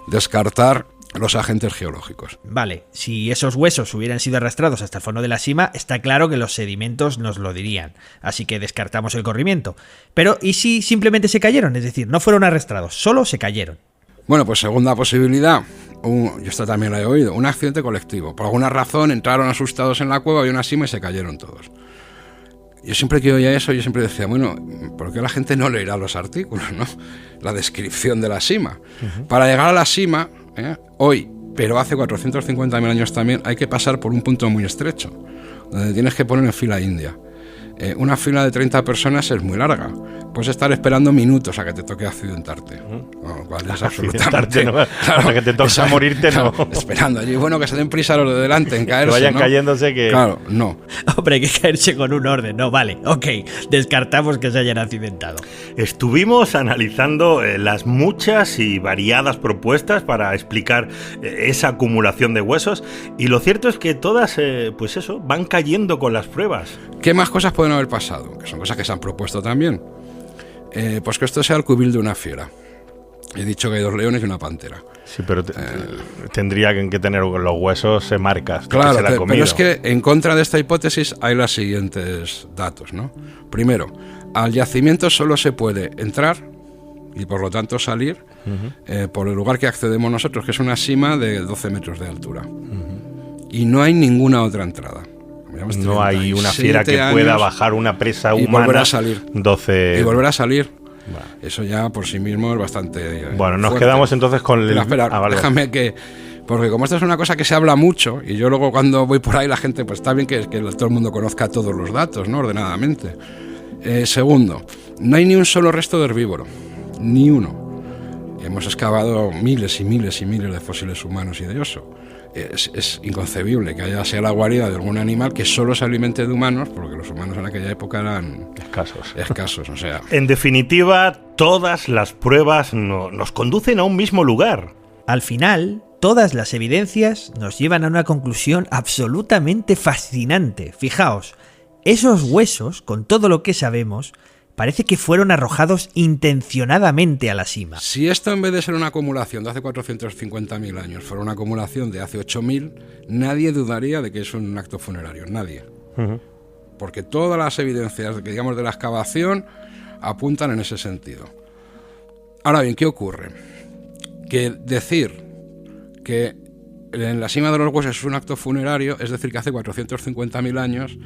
descartar los agentes geológicos. Vale, si esos huesos hubieran sido arrastrados hasta el fondo de la sima, está claro que los sedimentos nos lo dirían, así que descartamos el corrimiento. Pero, ¿y si simplemente se cayeron? Es decir, no fueron arrastrados, solo se cayeron. Bueno, pues segunda posibilidad, yo esta también la he oído, un accidente colectivo. Por alguna razón entraron asustados en la cueva, había una sima y se cayeron todos. Yo siempre que oía eso, yo siempre decía, bueno, ¿por qué la gente no leerá los artículos, no? La descripción de la sima. Para llegar a la sima, hoy, pero hace 450.000 años también, hay que pasar por un punto muy estrecho, donde tienes que poner en fila india. Una fila de 30 personas es muy larga. Puedes estar esperando minutos a que te toque accidentarte. Lo cual es absolutamente... ¿no? Claro, hasta que te toca morirte, no. Esperando allí. Bueno, que se den prisa los de delante en caerse, que vayan, ¿no?, cayéndose que... Claro, no. Hombre, hay que caerse con un orden. No, vale, ok. Descartamos que se hayan accidentado. Estuvimos analizando las muchas y variadas propuestas para explicar esa acumulación de huesos, y lo cierto es que todas, pues eso, van cayendo con las pruebas. ¿Qué más cosas pueden haber pasado? Que son cosas que se han propuesto también. Pues que esto sea el cubil de una fiera. He dicho que hay 2 leones y una pantera. Sí, pero tendría que tener los huesos marcas. Claro, pero es que en contra de esta hipótesis hay los siguientes datos, ¿no? Primero, al yacimiento solo se puede entrar y por lo tanto salir por el lugar que accedemos nosotros, que es una sima de 12 metros de altura. Y no hay ninguna otra entrada. No hay una fiera que pueda bajar una presa humana y volver a salir. 12... Y volver a salir. Vale. Eso ya por sí mismo es bastante bueno, nos fuerte. Quedamos entonces con el... Pero espera, vale. Déjame que... Porque como esto es una cosa que se habla mucho, y yo luego cuando voy por ahí la gente, pues está bien que todo el mundo conozca todos los datos, ¿no?, ordenadamente. Segundo, no hay ni un solo resto de herbívoro. Ni uno. Hemos excavado miles y miles y miles de fósiles humanos y de oso. Es inconcebible que sea la guarida de algún animal que solo se alimente de humanos, porque los humanos en aquella época eran escasos, o sea. En definitiva, todas las pruebas nos conducen a un mismo lugar. Al final, todas las evidencias nos llevan a una conclusión absolutamente fascinante. Fijaos, esos huesos, con todo lo que sabemos, parece que fueron arrojados intencionadamente a la cima. Si esto, en vez de ser una acumulación de hace 450.000 años, fuera una acumulación de hace 8.000, nadie dudaría de que es un acto funerario. Nadie. porque todas las evidencias, digamos, de la excavación apuntan en ese sentido. Ahora bien, ¿qué ocurre? Que decir que en la cima de los huesos es un acto funerario, es decir, que hace 450.000 años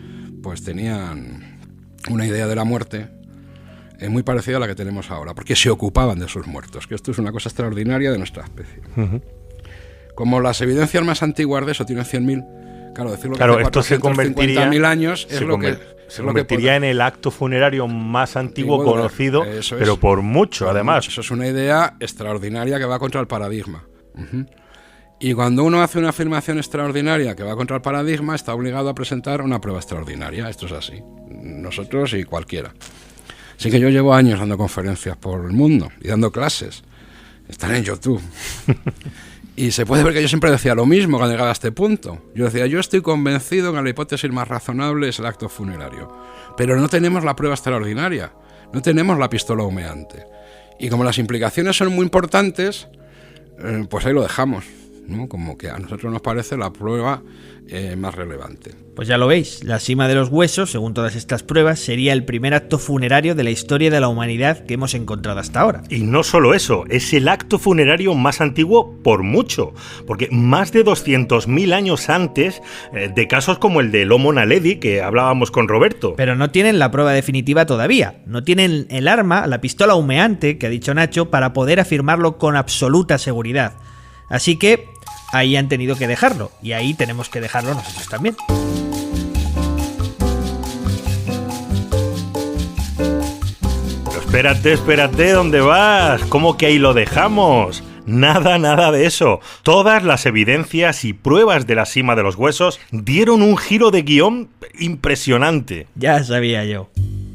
pues tenían una idea de la muerte muy parecida a la que tenemos ahora, porque se ocupaban de sus muertos, que esto es una cosa extraordinaria de nuestra especie. Como las evidencias más antiguas de eso tienen 100.000, claro, decirlo que hace 450.000 años es lo que... Se convertiría en el acto funerario más antiguo conocido, pero por mucho, además. Eso es una idea extraordinaria que va contra el paradigma. Y cuando uno hace una afirmación extraordinaria que va contra el paradigma, está obligado a presentar una prueba extraordinaria. Esto es así. Nosotros y cualquiera. Así que yo llevo años dando conferencias por el mundo y dando clases. Están en YouTube. Y se puede ver que yo siempre decía lo mismo cuando llegaba a este punto. Yo decía, yo estoy convencido que la hipótesis más razonable es el acto funerario. Pero no tenemos la prueba extraordinaria. No tenemos la pistola humeante. Y como las implicaciones son muy importantes, pues ahí lo dejamos, ¿no? Como que a nosotros nos parece la prueba más relevante. Pues ya lo veis, la cima de los huesos, según todas estas pruebas, sería el primer acto funerario de la historia de la humanidad que hemos encontrado hasta ahora. Y no solo eso, es el acto funerario más antiguo por mucho, porque más de 200.000 años antes de casos como el del Homo naledi, que hablábamos con Roberto. Pero no tienen la prueba definitiva todavía, no tienen el arma, la pistola humeante, que ha dicho Nacho, para poder afirmarlo con absoluta seguridad. Así que ahí han tenido que dejarlo, y ahí tenemos que dejarlo nosotros también. Espérate, ¿dónde vas? ¿Cómo que ahí lo dejamos? Nada de eso. Todas las evidencias y pruebas de la cima de los huesos dieron un giro de guión impresionante. Ya sabía yo.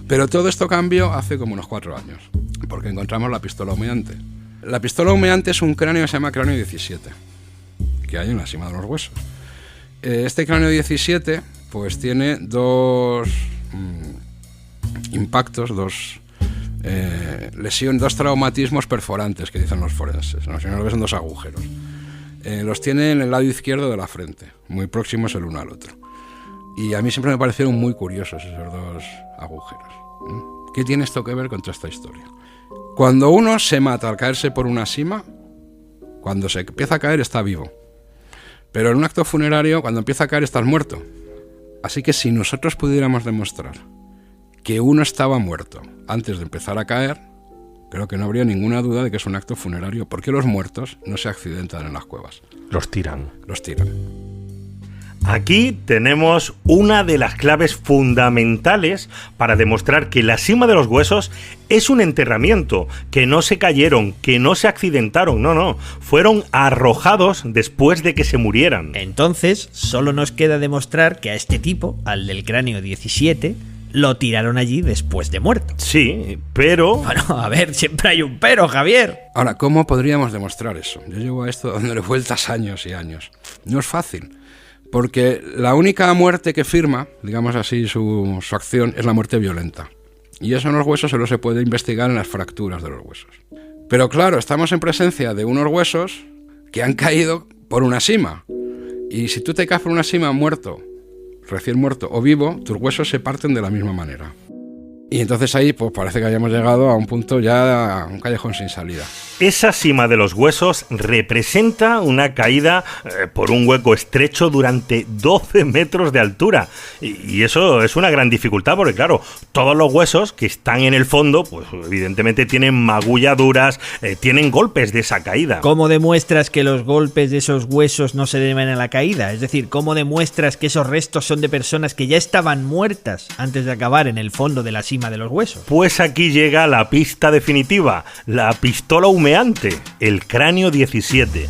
Pero todo esto cambió hace como unos 4 años, porque encontramos la pistola humeante. La pistola humeante es un cráneo que se llama cráneo 17, que hay en la cima de los huesos. Este cráneo 17 pues tiene dos impactos, dos traumatismos perforantes que dicen los forenses, ¿no? Si no lo ves, son 2 agujeros. Los tiene en el lado izquierdo de la frente, muy próximos el uno al otro. Y a mí siempre me parecieron muy curiosos esos 2 agujeros. ¿Qué tiene esto que ver con toda esta historia? Cuando uno se mata al caerse por una sima, cuando se empieza a caer está vivo. Pero en un acto funerario, cuando empieza a caer estás muerto. Así que si nosotros pudiéramos demostrar que uno estaba muerto antes de empezar a caer, creo que no habría ninguna duda de que es un acto funerario, porque los muertos no se accidentan en las cuevas. Los tiran. Aquí tenemos una de las claves fundamentales para demostrar que la cima de los huesos es un enterramiento, que no se cayeron, que no se accidentaron, no, fueron arrojados después de que se murieran. Entonces, solo nos queda demostrar que a este tipo, al del cráneo 17, lo tiraron allí después de muerto. Sí, pero... Bueno, a ver, siempre hay un pero, Javier. Ahora, ¿cómo podríamos demostrar eso? Yo llevo a esto dándole vueltas años y años. No es fácil. Porque la única muerte que firma, digamos así, su acción es la muerte violenta. Y eso en los huesos solo se puede investigar en las fracturas de los huesos. Pero claro, estamos en presencia de unos huesos que han caído por una sima. Y si tú te caes por una sima muerto, recién muerto o vivo, tus huesos se parten de la misma manera. Y entonces ahí pues parece que hayamos llegado a un punto ya, a un callejón sin salida. Esa cima de los huesos representa una caída por un hueco estrecho durante 12 metros de altura. Y eso es una gran dificultad porque, claro, todos los huesos que están en el fondo, pues evidentemente tienen magulladuras, tienen golpes de esa caída. ¿Cómo demuestras que los golpes de esos huesos no se deben a la caída? Es decir, ¿cómo demuestras que esos restos son de personas que ya estaban muertas antes de acabar en el fondo de la cima de los huesos? Pues aquí llega la pista definitiva, la pistola humeante, el cráneo 17.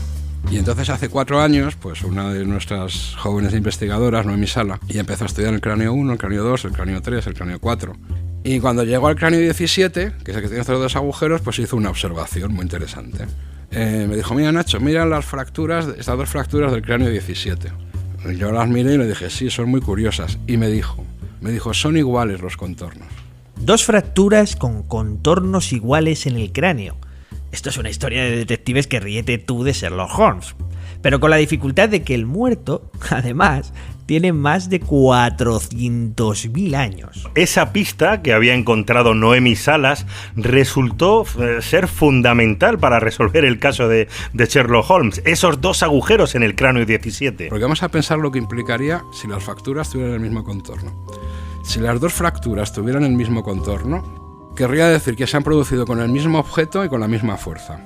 Y entonces hace 4 años, pues una de nuestras jóvenes investigadoras, Noemí Sala, y empezó a estudiar el cráneo 1, el cráneo 2, el cráneo 3, el cráneo 4. Y cuando llegó al cráneo 17, que es el que tiene estos 2 agujeros, pues hizo una observación muy interesante. Me dijo, mira Nacho, mira las fracturas, estas 2 fracturas del cráneo 17. Y yo las miré y le dije, sí, son muy curiosas. Y me dijo, son iguales los contornos. 2 fracturas con contornos iguales en el cráneo. Esto es una historia de detectives que ríete tú de Sherlock Holmes. pero con la dificultad de que el muerto, además, tiene más de 400.000 años. Esa pista que había encontrado Noemi Salas resultó ser fundamental para resolver el caso de Sherlock Holmes, esos 2 agujeros en el cráneo 17. Porque vamos a pensar lo que implicaría si las fracturas tuvieran el mismo contorno. Si las 2 fracturas tuvieran el mismo contorno, querría decir que se han producido con el mismo objeto y con la misma fuerza.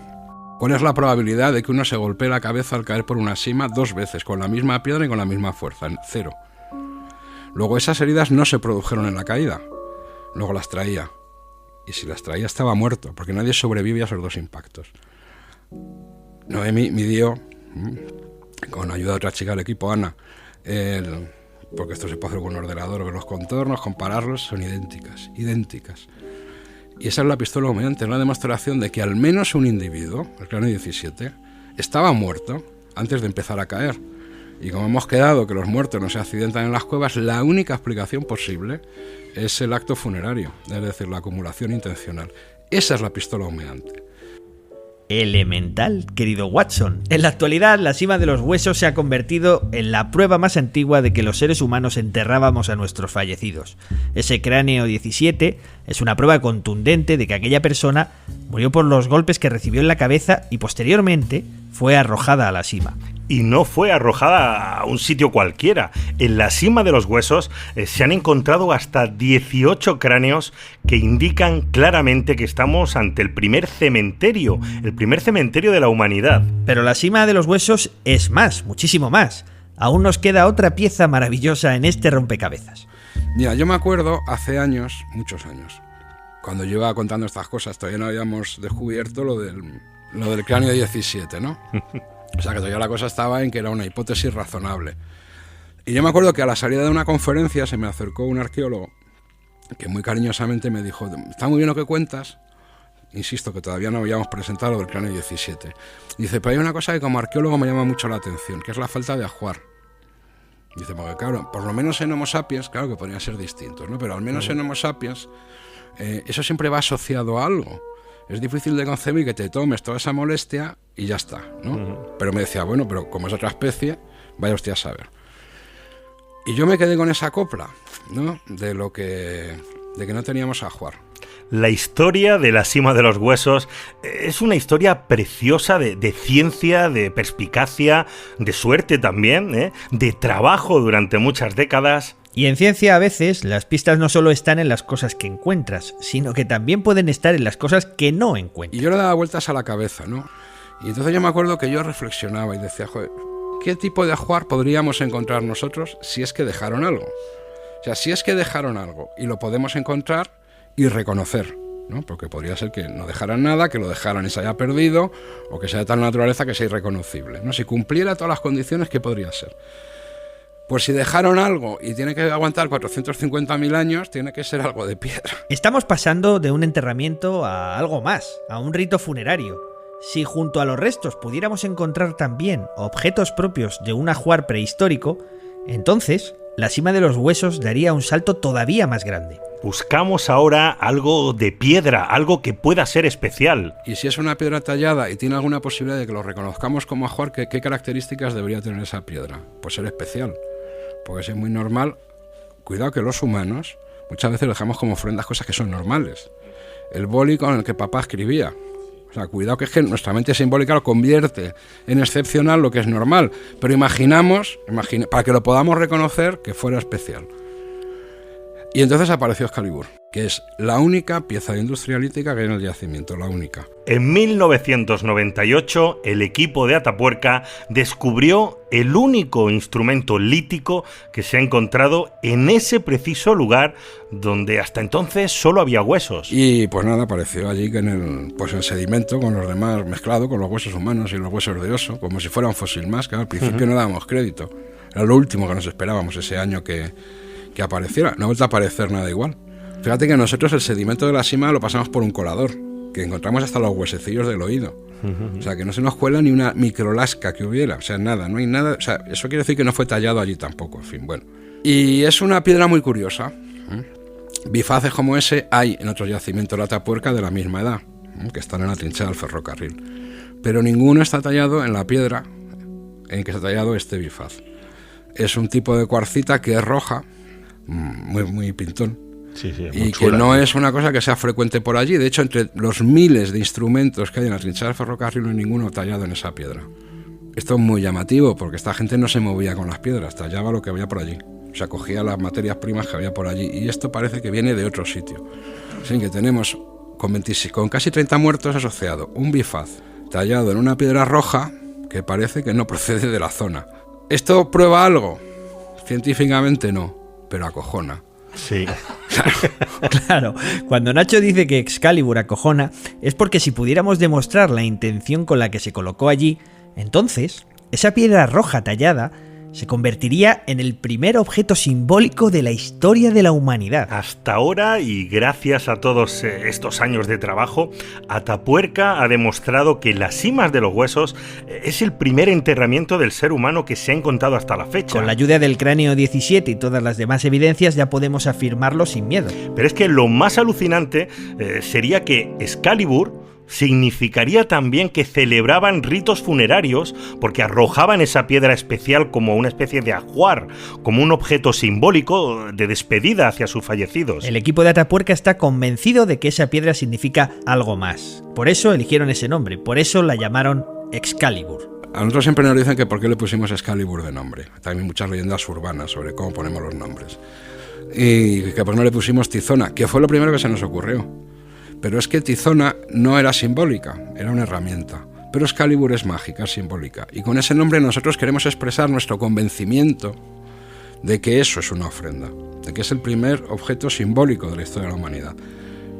¿Cuál es la probabilidad de que uno se golpee la cabeza al caer por una sima 2 veces, con la misma piedra y con la misma fuerza? 0. Luego esas heridas no se produjeron en la caída, luego las traía. Y si las traía estaba muerto, porque nadie sobrevive a esos 2 impactos. Noemi midió, con ayuda de otra chica del equipo, Ana, porque esto se puede hacer con un ordenador, ver los contornos, compararlos, son idénticas. Y esa es la pistola humeante, una demostración de que al menos un individuo, el cráneo 17, estaba muerto antes de empezar a caer. Y como hemos quedado que los muertos no se accidentan en las cuevas, la única explicación posible es el acto funerario, es decir, la acumulación intencional. Esa es la pistola humeante. Elemental, querido Watson. En la actualidad, la sima de los huesos se ha convertido en la prueba más antigua de que los seres humanos enterrábamos a nuestros fallecidos. Ese cráneo 17 es una prueba contundente de que aquella persona murió por los golpes que recibió en la cabeza y posteriormente fue arrojada a la sima. Y no fue arrojada a un sitio cualquiera. En la cima de los huesos se han encontrado hasta 18 cráneos que indican claramente que estamos ante el primer cementerio de la humanidad. Pero la cima de los huesos es más, muchísimo más. Aún nos queda otra pieza maravillosa en este rompecabezas. Mira, yo me acuerdo hace años, muchos años, cuando yo iba contando estas cosas, todavía no habíamos descubierto lo del cráneo 17, ¿no? O sea que todavía la cosa estaba en que era una hipótesis razonable. Y yo me acuerdo que a la salida de una conferencia se me acercó un arqueólogo que muy cariñosamente me dijo: está muy bien lo que cuentas, insisto que todavía no habíamos presentado lo del cráneo 17. Dice, pero hay una cosa que como arqueólogo me llama mucho la atención, que es la falta de ajuar. Dice, porque claro, por lo menos en Homo sapiens, claro que podrían ser distintos, ¿no? Pero al menos en Homo sapiens eso siempre va asociado a algo. Es difícil de concebir que te tomes toda esa molestia y ya está, ¿no? Pero me decía, bueno, pero como es otra especie, vaya usted a saber. Y yo me quedé con esa copla, ¿no? De que no teníamos ajuar. La historia de la cima de los huesos es una historia preciosa de ciencia, de perspicacia, de suerte también, de trabajo durante muchas décadas. Y en ciencia a veces las pistas no solo están en las cosas que encuentras, sino que también pueden estar en las cosas que no encuentras. Y yo le daba vueltas a la cabeza, ¿no? Y entonces yo me acuerdo que yo reflexionaba y decía, joder, ¿qué tipo de ajuar podríamos encontrar nosotros si es que dejaron algo? O sea, si es que dejaron algo y lo podemos encontrar y reconocer, ¿no? Porque podría ser que no dejaran nada, que lo dejaran y se haya perdido, o que sea de tal naturaleza que sea irreconocible, ¿no? Si cumpliera todas las condiciones, ¿qué podría ser? Pues si dejaron algo y tiene que aguantar 450.000 años, tiene que ser algo de piedra. Estamos pasando de un enterramiento a algo más, a un rito funerario. Si junto a los restos pudiéramos encontrar también objetos propios de un ajuar prehistórico, entonces la cima de los huesos daría un salto todavía más grande. Buscamos ahora algo de piedra, algo que pueda ser especial. Y si es una piedra tallada y tiene alguna posibilidad de que lo reconozcamos como ajuar, ¿qué características debería tener esa piedra? Pues ser especial. Porque si es muy normal, cuidado que los humanos muchas veces dejamos como ofrendas cosas que son normales. El boli con el que papá escribía. O sea, cuidado que es que nuestra mente simbólica lo convierte en excepcional lo que es normal. Pero imaginamos, para que lo podamos reconocer, que fuera especial. Y entonces apareció Excalibur, que es la única pieza industrialítica que hay en el yacimiento, la única. En 1998, el equipo de Atapuerca descubrió el único instrumento lítico que se ha encontrado en ese preciso lugar donde hasta entonces solo había huesos. Y pues nada, apareció allí que en el sedimento con los demás mezclado, con los huesos humanos y los huesos de oso, como si fuera un fósil más, que al principio no dábamos crédito. Era lo último que nos esperábamos ese año que apareciera. No ha vuelto a aparecer nada igual. Fíjate que nosotros el sedimento de la sima lo pasamos por un colador, que encontramos hasta los huesecillos del oído. O sea, que no se nos cuela ni una microlasca que hubiera. O sea, nada, no hay nada. O sea, eso quiere decir que no fue tallado allí tampoco. En fin, bueno. Y es una piedra muy curiosa. Bifaces como ese hay en otros yacimientos de Atapuerca de la misma edad, que están en la trinchera del ferrocarril. Pero ninguno está tallado en la piedra en que está tallado este bifaz. Es un tipo de cuarcita que es roja, muy pintón, y que no es una cosa que sea frecuente por allí. De hecho, entre los miles de instrumentos que hay en la trinchera del ferrocarril no hay ninguno tallado en esa piedra. Esto es muy llamativo porque esta gente no se movía con las piedras, tallaba lo que había por allí. O sea, cogía las materias primas que había por allí, y esto parece que viene de otro sitio. Así que tenemos con casi 30 muertos asociado un bifaz tallado en una piedra roja que parece que no procede de la zona. ¿Esto prueba algo? Científicamente no, pero acojona. Sí. Claro, cuando Nacho dice que Excalibur acojona, es porque si pudiéramos demostrar la intención con la que se colocó allí, entonces esa piedra roja tallada se convertiría en el primer objeto simbólico de la historia de la humanidad. Hasta ahora, y gracias a todos estos años de trabajo, Atapuerca ha demostrado que las cimas de los huesos es el primer enterramiento del ser humano que se ha encontrado hasta la fecha. Con la ayuda del cráneo 17 y todas las demás evidencias ya podemos afirmarlo sin miedo. Pero es que lo más alucinante sería que Excalibur significaría también que celebraban ritos funerarios porque arrojaban esa piedra especial como una especie de ajuar, como un objeto simbólico de despedida hacia sus fallecidos. El equipo de Atapuerca está convencido de que esa piedra significa algo más. Por eso eligieron ese nombre, por eso la llamaron Excalibur. A nosotros siempre nos dicen que por qué le pusimos Excalibur de nombre. También hay muchas leyendas urbanas sobre cómo ponemos los nombres. Y que por qué no le pusimos Tizona, que fue lo primero que se nos ocurrió. Pero es que Tizona no era simbólica, era una herramienta. Pero Excalibur es mágica, es simbólica. Y con ese nombre nosotros queremos expresar nuestro convencimiento de que eso es una ofrenda, de que es el primer objeto simbólico de la historia de la humanidad.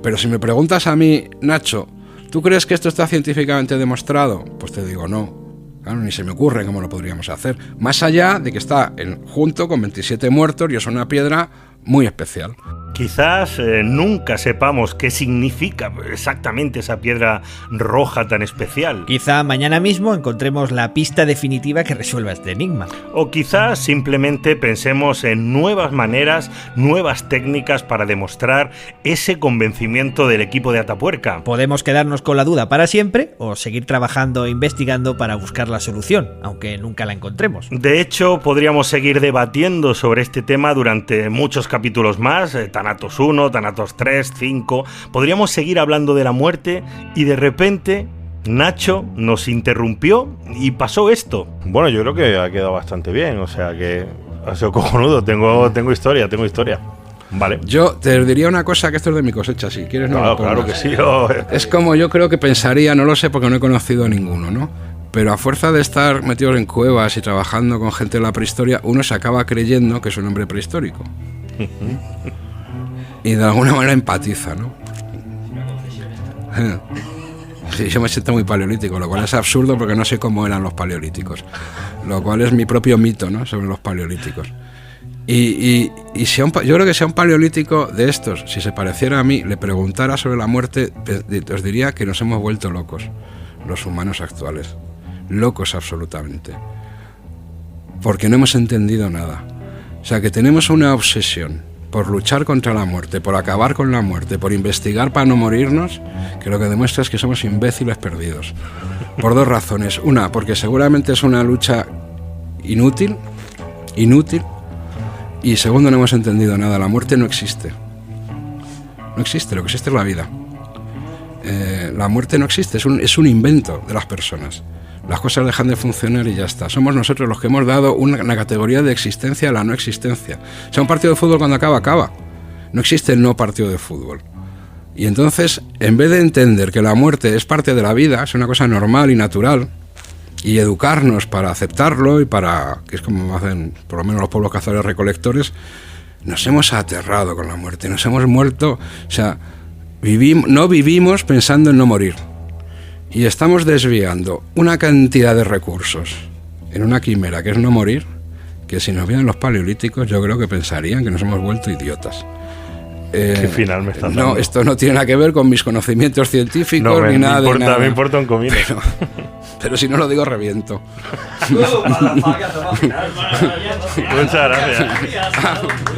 Pero si me preguntas a mí, Nacho, ¿tú crees que esto está científicamente demostrado? Pues te digo no. Claro, ni se me ocurre cómo lo podríamos hacer. Más allá de que está junto con 27 muertos y es una piedra muy especial. Quizás nunca sepamos qué significa exactamente esa piedra roja tan especial. Quizá mañana mismo encontremos la pista definitiva que resuelva este enigma. O quizás simplemente pensemos en nuevas maneras, nuevas técnicas para demostrar ese convencimiento del equipo de Atapuerca. Podemos quedarnos con la duda para siempre o seguir trabajando e investigando para buscar la solución, aunque nunca la encontremos. De hecho, podríamos seguir debatiendo sobre este tema durante muchos capítulos más, Thanatos 1, Thanatos 3, 5... Podríamos seguir hablando de la muerte y de repente Nacho nos interrumpió y pasó esto. Bueno, yo creo que ha quedado bastante bien, o sea que ha sido cojonudo, tengo historia. Vale. Yo te diría una cosa, que esto es de mi cosecha, si quieres no. Claro que sí. Es como yo creo que pensaría, no lo sé porque no he conocido a ninguno, ¿no? Pero a fuerza de estar metidos en cuevas y trabajando con gente de la prehistoria, uno se acaba creyendo que es un hombre prehistórico. Y de alguna manera empatiza, ¿no? Sí, yo me siento muy paleolítico, lo cual es absurdo porque no sé cómo eran los paleolíticos, lo cual es mi propio mito, ¿no?, sobre los paleolíticos. Y yo creo que si a un paleolítico de estos, si se pareciera a mí, le preguntara sobre la muerte, os diría que nos hemos vuelto locos, los humanos actuales. Locos absolutamente. Porque no hemos entendido nada. O sea, que tenemos una obsesión por luchar contra la muerte, por acabar con la muerte, por investigar para no morirnos, que lo que demuestra es que somos imbéciles perdidos. Por dos razones. Una, porque seguramente es una lucha inútil. Y segundo, no hemos entendido nada. La muerte no existe. No existe, lo que existe es la vida. La muerte no existe, es un invento de las personas. Las cosas dejan de funcionar y ya está. Somos nosotros los que hemos dado una categoría de existencia a la no existencia. O sea, un partido de fútbol cuando acaba. No existe el no partido de fútbol. Y entonces, en vez de entender que la muerte es parte de la vida, es una cosa normal y natural, y educarnos para aceptarlo y para, que es como hacen por lo menos los pueblos cazadores recolectores, nos hemos aterrado con la muerte, nos hemos muerto, o sea, no vivimos pensando en no morir. Y estamos desviando una cantidad de recursos en una quimera que es no morir, que si nos vieran los paleolíticos yo creo que pensarían que nos hemos vuelto idiotas. ¿Qué final me estás dando? No, esto no tiene nada que ver con mis conocimientos científicos ni nada de nada. Me importa un comino. Pero si no lo digo, reviento. Muchas gracias.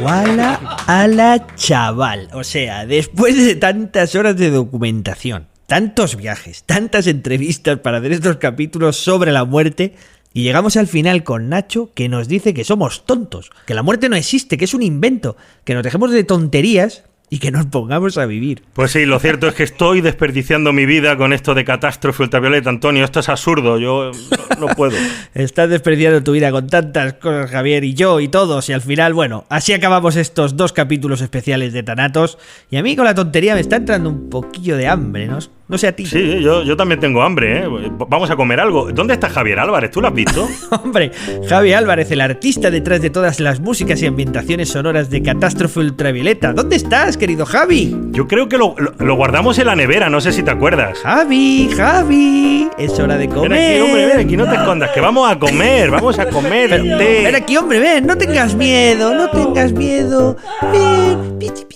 Wala a la chaval. O sea, después de tantas horas de documentación, tantos viajes, tantas entrevistas para hacer estos capítulos sobre la muerte, Y llegamos al final con Nacho, que nos dice que somos tontos, que la muerte no existe, que es un invento, que nos dejemos de tonterías y que nos pongamos a vivir. Pues sí, lo cierto es que estoy desperdiciando mi vida con esto de catástrofe ultravioleta, Antonio. Esto es absurdo, yo no puedo. Estás desperdiciando tu vida con tantas cosas, Javier, y yo y todos, y al final, bueno, así acabamos estos 2 capítulos especiales de Thanatos, y a mí con la tontería me está entrando un poquillo de hambre, ¿no? No sé a ti. Sí, yo también tengo hambre, ¿eh? Vamos a comer algo. ¿Dónde está Javier Álvarez? ¿Tú lo has visto? Hombre, Javi Álvarez, el artista detrás de todas las músicas y ambientaciones sonoras de Catástrofe Ultravioleta. ¿Dónde estás, querido Javi? Yo creo que lo guardamos en la nevera, no sé si te acuerdas. Javi, es hora de comer. Ven aquí, hombre, ven aquí, no te escondas, que vamos a comer. Ven aquí, hombre, ven, no tengas miedo. Ven, pichi.